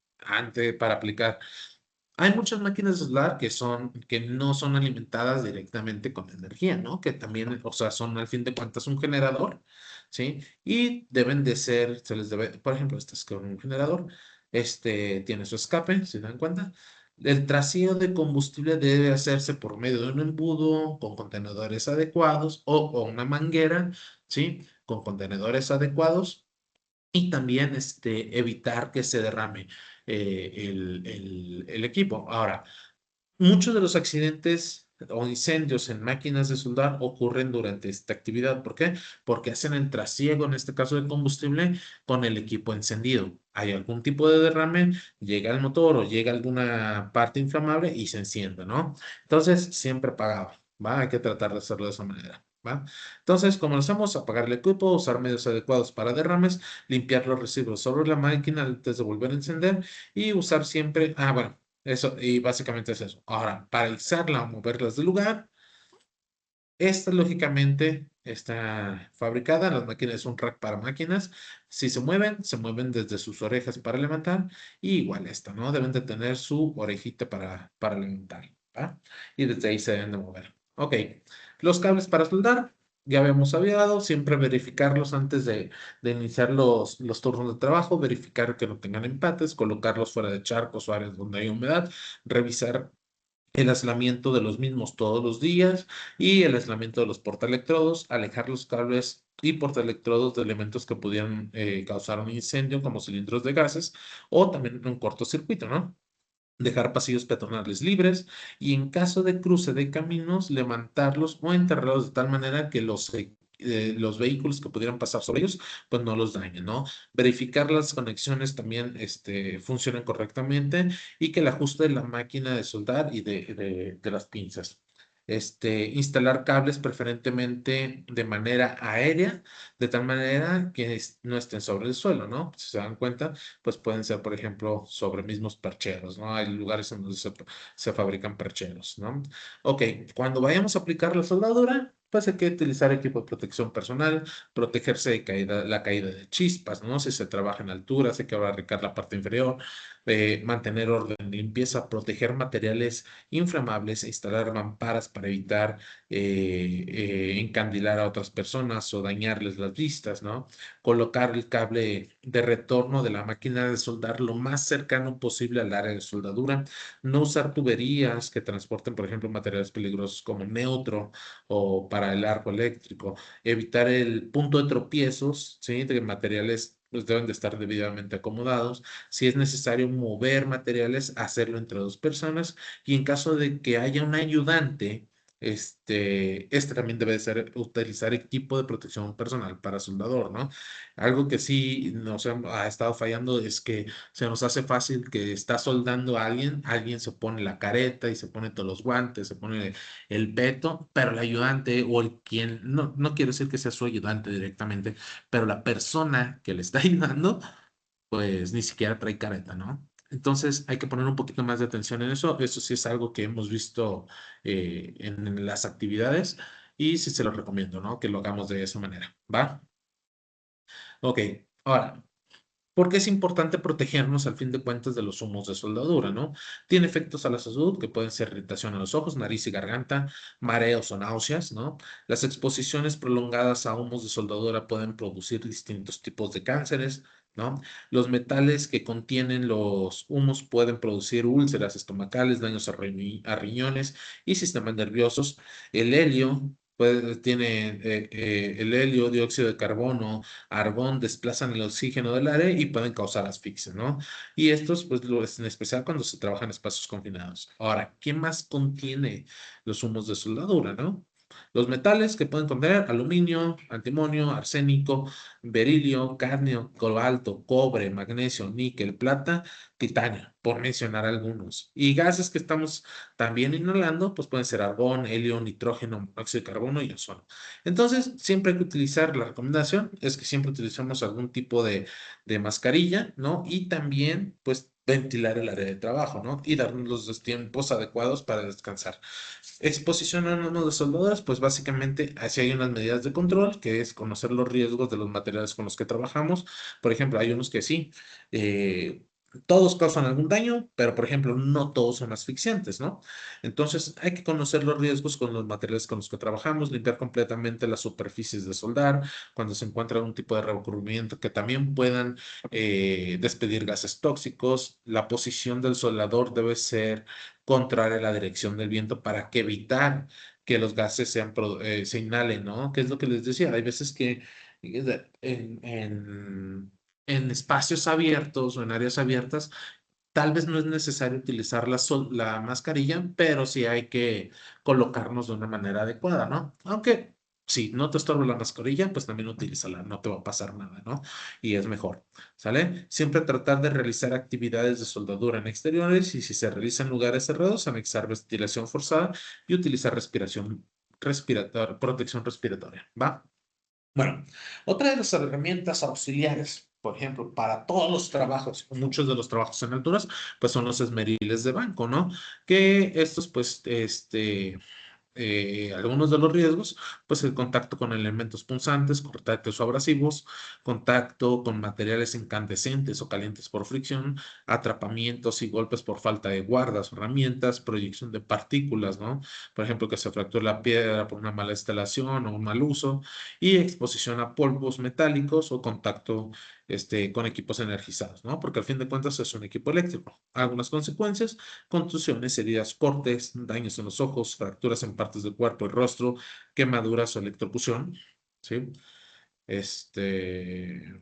para aplicar. Hay muchas máquinas de solar que no son alimentadas directamente con energía, ¿no? Que también, o sea, son al fin de cuentas un generador, ¿sí? Y deben de ser, se les debe, por ejemplo, este es con un generador, tiene su escape, si se dan cuenta. El trasiego de combustible debe hacerse por medio de un embudo con contenedores adecuados o una manguera, ¿sí? Con contenedores adecuados y también evitar que se derrame el equipo. Ahora, muchos de los accidentes o incendios en máquinas de soldar ocurren durante esta actividad. ¿Por qué? Porque hacen el trasiego, en este caso de combustible, con el equipo encendido. Hay algún tipo de derrame, llega el motor o llega alguna parte inflamable y se enciende, ¿no? Entonces, siempre apagado, ¿va? Hay que tratar de hacerlo de esa manera, ¿va? Entonces, como lo hacemos, apagar el equipo, usar medios adecuados para derrames, limpiar los residuos sobre la máquina antes de volver a encender y usar siempre, bueno, eso, y básicamente es eso. Ahora, para izarla o moverlas del lugar, esta lógicamente está fabricada, las máquinas es un rack para máquinas. Si se mueven desde sus orejas para levantar, y igual esta, ¿no? Deben de tener su orejita para levantar, ¿va? Y desde ahí se deben de mover. Ok, los cables para soldar, ya habíamos hablado, siempre verificarlos antes de iniciar los turnos de trabajo, verificar que no tengan empates, colocarlos fuera de charcos o áreas donde hay humedad, revisar el aislamiento de los mismos todos los días y el aislamiento de los portaelectrodos, alejar los cables y portaelectrodos de elementos que pudieran causar un incendio como cilindros de gases o también un cortocircuito, ¿no? Dejar pasillos peatonales libres y en caso de cruce de caminos, levantarlos o enterrarlos de tal manera que los vehículos que pudieran pasar sobre ellos, pues no los dañen, ¿no? Verificar las conexiones también funcionen correctamente y que el ajuste de la máquina de soldar y de las pinzas. Instalar cables preferentemente de manera aérea, de tal manera que no estén sobre el suelo, ¿no? Si se dan cuenta, pues pueden ser, por ejemplo, sobre mismos percheros, ¿no? Hay lugares en donde se fabrican percheros, ¿no? Ok, cuando vayamos a aplicar la soldadura, pues hay que utilizar equipo de protección personal, protegerse de la caída de chispas, ¿no? Si se trabaja en alturas, hay que abarcar la parte inferior, mantener orden y limpieza, proteger materiales inflamables e instalar mamparas para evitar encandilar a otras personas o dañarles las vistas, ¿no? Colocar el cable de retorno de la máquina de soldar lo más cercano posible al área de soldadura, no usar tuberías que transporten, por ejemplo, materiales peligrosos como neutro o para el arco eléctrico, evitar el punto de tropiezos, ¿sí? De materiales pues deben de estar debidamente acomodados. Si es necesario mover materiales, hacerlo entre dos personas y en caso de que haya un ayudante, también debe de ser utilizar equipo de protección personal para soldador, ¿no? Algo que sí nos ha estado fallando es que se nos hace fácil que está soldando a alguien, alguien se pone la careta y se pone todos los guantes, se pone el peto, pero el ayudante o el quien, no, no quiero decir que sea su ayudante directamente, pero la persona que le está ayudando, pues ni siquiera trae careta, ¿no? Entonces hay que poner un poquito más de atención en eso. Eso sí es algo que hemos visto en las actividades y sí se lo recomiendo, ¿no? Que lo hagamos de esa manera, ¿va? Ok, ahora, porque es importante protegernos al fin de cuentas de los humos de soldadura, ¿no? Tiene efectos a la salud que pueden ser irritación a los ojos, nariz y garganta, mareos o náuseas, ¿no? Las exposiciones prolongadas a humos de soldadura pueden producir distintos tipos de cánceres, ¿no? Los metales que contienen los humos pueden producir úlceras estomacales, daños a riñones y sistemas nerviosos. El helio tiene el helio, dióxido de carbono, argón desplazan el oxígeno del aire y pueden causar asfixia, ¿no? Y estos, pues, lo es en especial cuando se trabaja en espacios confinados. Ahora, ¿qué más contiene los humos de soldadura, no? Los metales que pueden contener aluminio, antimonio, arsénico, berilio, cadmio, cobalto, cobre, magnesio, níquel, plata, titanio, por mencionar algunos. Y gases que estamos también inhalando, pues pueden ser argón, helio, nitrógeno, monóxido de carbono y ozono. Entonces, siempre hay que utilizar, la recomendación es que siempre utilicemos algún tipo de mascarilla, ¿no? Y también, pues, ventilar el área de trabajo, ¿no? Y darnos los tiempos adecuados para descansar. Exposición a uno de soldadores, pues básicamente así hay unas medidas de control, que es conocer los riesgos de los materiales con los que trabajamos. Por ejemplo, hay unos que sí, eh, todos causan algún daño, pero por ejemplo, no todos son asfixiantes, ¿no? Entonces, hay que conocer los riesgos con los materiales con los que trabajamos, limpiar completamente las superficies de soldar, cuando se encuentra un tipo de recubrimiento que también puedan despedir gases tóxicos. La posición del soldador debe ser contraria a la dirección del viento para que evitar que los gases se inhalen, ¿no? Que es lo que les decía, hay veces que en espacios abiertos o en áreas abiertas, tal vez no es necesario utilizar la mascarilla, pero sí hay que colocarnos de una manera adecuada, ¿no? Aunque si no te estorba la mascarilla, pues también utilízala, no te va a pasar nada, ¿no? Y es mejor, ¿sale? Siempre tratar de realizar actividades de soldadura en exteriores y si se realiza en lugares cerrados, anexar ventilación forzada y utilizar protección respiratoria, ¿va? Bueno, otra de las herramientas auxiliares, por ejemplo, para todos los trabajos, muchos de los trabajos en alturas, pues son los esmeriles de banco, ¿no? Que estos, pues, algunos de los riesgos, pues el contacto con elementos punzantes, contactos o abrasivos, contacto con materiales incandescentes o calientes por fricción, atrapamientos y golpes por falta de guardas o herramientas, proyección de partículas, ¿no? Por ejemplo, que se fracture la piedra por una mala instalación o un mal uso, y exposición a polvos metálicos o contacto con equipos energizados, ¿no? Porque al fin de cuentas es un equipo eléctrico. Algunas consecuencias: contusiones, heridas, cortes, daños en los ojos, fracturas en partes del cuerpo y rostro, quemaduras o electrocución, ¿sí? Este,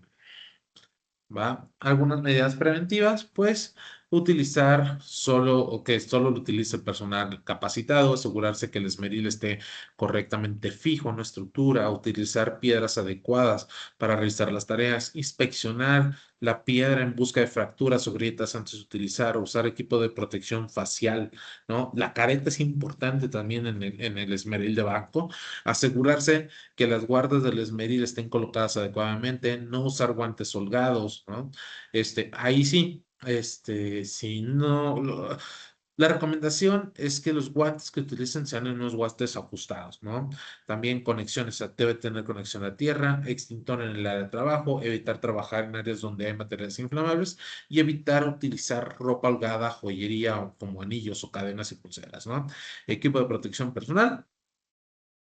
¿Va? Algunas medidas preventivas, pues utilizar solo o que solo lo utilice el personal capacitado, asegurarse que el esmeril esté correctamente fijo en la estructura, utilizar piedras adecuadas para realizar las tareas, inspeccionar la piedra en busca de fracturas o grietas antes de utilizar, o usar equipo de protección facial, ¿no? La careta es importante también en el esmeril de banco, asegurarse que las guardas del esmeril estén colocadas adecuadamente, no usar guantes holgados, ¿no? Ahí sí, si no, la recomendación es que los guantes que utilicen sean unos guantes ajustados, ¿no? También conexiones, debe tener conexión a tierra, extintor en el área de trabajo, evitar trabajar en áreas donde hay materiales inflamables y evitar utilizar ropa holgada, joyería como anillos o cadenas y pulseras, ¿no? Equipo de protección personal,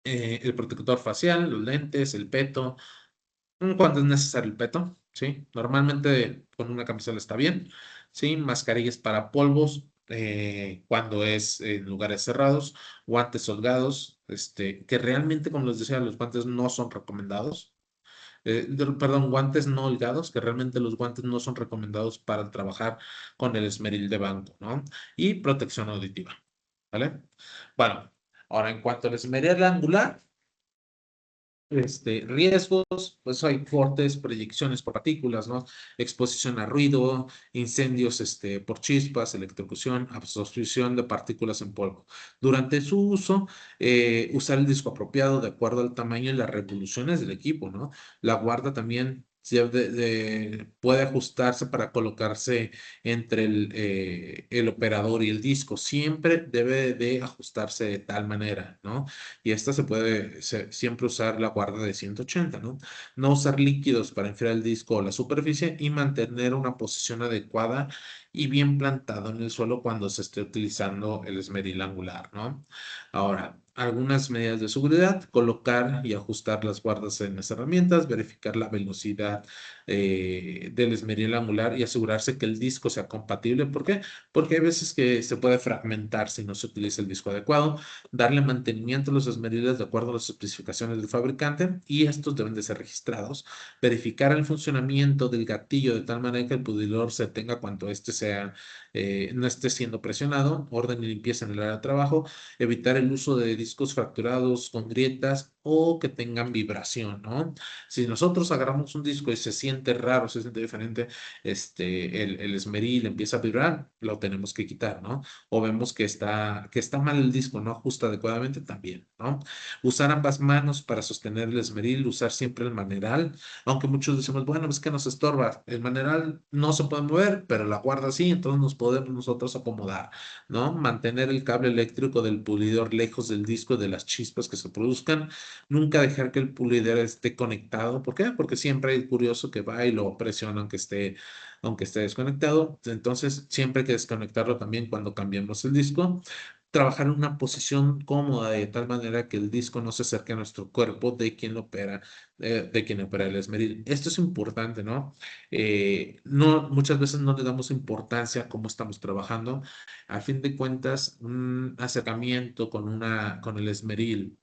el protector facial, los lentes, el peto, cuando es necesario el peto, ¿sí? Normalmente con una camiseta está bien, ¿sí? Mascarillas para polvos, cuando es en lugares cerrados, guantes holgados, que realmente, como les decía, los guantes no son recomendados. Perdón, guantes no holgados, que realmente los guantes no son recomendados para trabajar con el esmeril de banco, ¿no? Y protección auditiva, ¿vale? Bueno, ahora en cuanto al esmeril angular, riesgos, pues hay cortes, proyecciones por partículas, ¿no? Exposición a ruido, incendios, por chispas, electrocución, absorción de partículas en polvo. Durante su uso, usar el disco apropiado de acuerdo al tamaño y las revoluciones del equipo, ¿no? La guarda también puede ajustarse para colocarse entre el operador y el disco. Siempre debe de ajustarse de tal manera, ¿no? Y esta siempre usar la guarda de 180, ¿no? No usar líquidos para enfriar el disco o la superficie y mantener una posición adecuada y bien plantado en el suelo cuando se esté utilizando el esmeril angular, ¿no? Ahora, algunas medidas de seguridad: colocar y ajustar las guardas en las herramientas, verificar la velocidad del esmeril angular y asegurarse que el disco sea compatible. ¿Por qué? Porque hay veces que se puede fragmentar si no se utiliza el disco adecuado. Darle mantenimiento a los esmeriles de acuerdo a las especificaciones del fabricante y estos deben de ser registrados. Verificar el funcionamiento del gatillo de tal manera que el pudidor se tenga cuando no esté siendo presionado. Orden y limpieza en el área de trabajo. Evitar el uso de discos fracturados con grietas o que tengan vibración, ¿no? Si nosotros agarramos un disco y se siente raro, se siente diferente, el esmeril empieza a vibrar, lo tenemos que quitar, ¿no? O vemos que está mal el disco, no ajusta adecuadamente también, ¿no? Usar ambas manos para sostener el esmeril, usar siempre el maneral, aunque muchos decimos, bueno, es que nos estorba. El maneral no se puede mover, pero la guarda sí, entonces nos podemos nosotros acomodar, ¿no? Mantener el cable eléctrico del pulidor lejos del disco, de las chispas que se produzcan. Nunca dejar que el pulidor esté conectado. ¿Por qué? Porque siempre hay el curioso que va y lo presiona aunque esté desconectado. Entonces, siempre hay que desconectarlo también cuando cambiemos el disco. Trabajar en una posición cómoda de tal manera que el disco no se acerque a nuestro cuerpo de quien opera el esmeril. Esto es importante, ¿no? No, muchas veces no le damos importancia a cómo estamos trabajando. A fin de cuentas, un acercamiento con el esmeril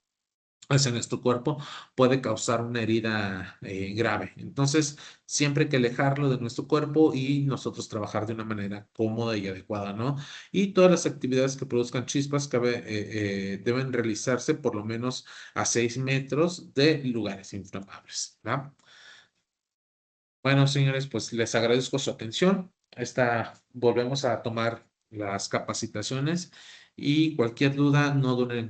hacia nuestro cuerpo puede causar una herida grave. Entonces, siempre hay que alejarlo de nuestro cuerpo y nosotros trabajar de una manera cómoda y adecuada, ¿no? Y todas las actividades que produzcan chispas deben realizarse por lo menos a 6 metros de lugares inflamables, ¿verdad? Bueno, señores, pues les agradezco su atención. Volvemos a tomar las capacitaciones y cualquier duda, no duden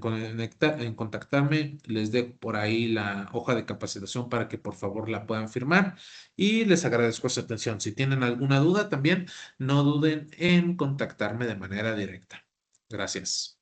en contactarme. Les dejo por ahí la hoja de capacitación para que por favor la puedan firmar y les agradezco su atención. Si tienen alguna duda también, no duden en contactarme de manera directa. Gracias.